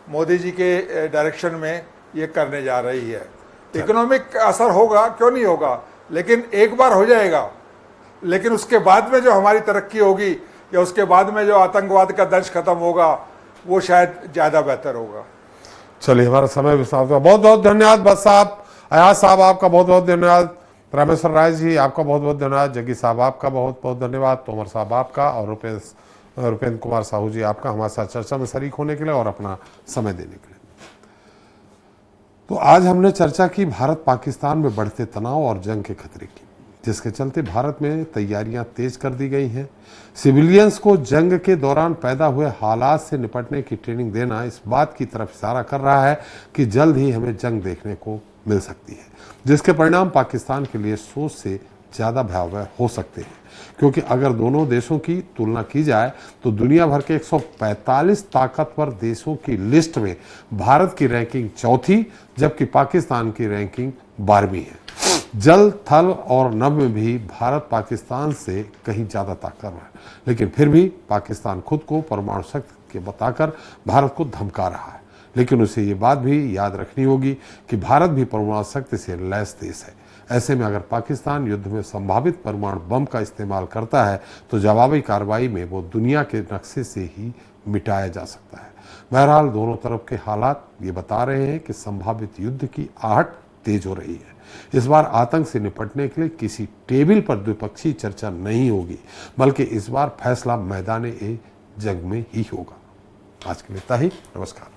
मोदी जी के डायरेक्शन में ये करने जा रही है। इकोनॉमिक असर होगा, क्यों नहीं होगा, लेकिन एक बार हो जाएगा, लेकिन उसके बाद में जो हमारी तरक्की होगी या उसके बाद में जो आतंकवाद का दंश खत्म होगा वो शायद ज़्यादा बेहतर होगा। चलिए, हमारा समय भी समाप्त हुआ। बहुत बहुत धन्यवाद भट्ट साहब, अयाज साहब आपका बहुत बहुत धन्यवाद, रामेश्वर राय जी आपका बहुत बहुत धन्यवाद, जग्गी साहब आपका बहुत बहुत धन्यवाद, तोमर साहब आपका, और रुपेंद्र कुमार साहू जी आपका हमारे साथ चर्चा में शरीक होने के लिए और अपना समय देने के लिए। तो आज हमने चर्चा की भारत पाकिस्तान में बढ़ते तनाव और जंग के खतरे की, जिसके चलते भारत में तैयारियां तेज कर दी गई हैं। सिविलियंस को जंग के दौरान पैदा हुए हालात से निपटने की ट्रेनिंग देना इस बात की तरफ इशारा कर रहा है कि जल्द ही हमें जंग देखने को मिल सकती है, जिसके परिणाम पाकिस्तान के लिए सोच से ज़्यादा भयावह हो सकते हैं। क्योंकि अगर दोनों देशों की तुलना की जाए तो दुनिया भर के 145 ताकतवर देशों की लिस्ट में भारत की रैंकिंग चौथी, जबकि पाकिस्तान की रैंकिंग 12वीं है। जल, थल और नभ में भी भारत पाकिस्तान से कहीं ज़्यादा ताकतवर है, लेकिन फिर भी पाकिस्तान खुद को परमाणु शक्ति के बताकर भारत को धमका रहा है। लेकिन उसे ये बात भी याद रखनी होगी कि भारत भी परमाणु शक्ति से लैस देश है। ऐसे में अगर पाकिस्तान युद्ध में संभावित परमाणु बम का इस्तेमाल करता है तो जवाबी कार्रवाई में वो दुनिया के नक्शे से ही मिटाया जा सकता है। बहरहाल दोनों तरफ के हालात ये बता रहे हैं कि संभावित युद्ध की आहट तेज हो रही है। इस बार आतंक से निपटने के लिए किसी टेबल पर द्विपक्षीय चर्चा नहीं होगी, बल्कि इस बार फैसला मैदान-ए-जंग में ही होगा। आज के लिए इतना ही। नमस्कार।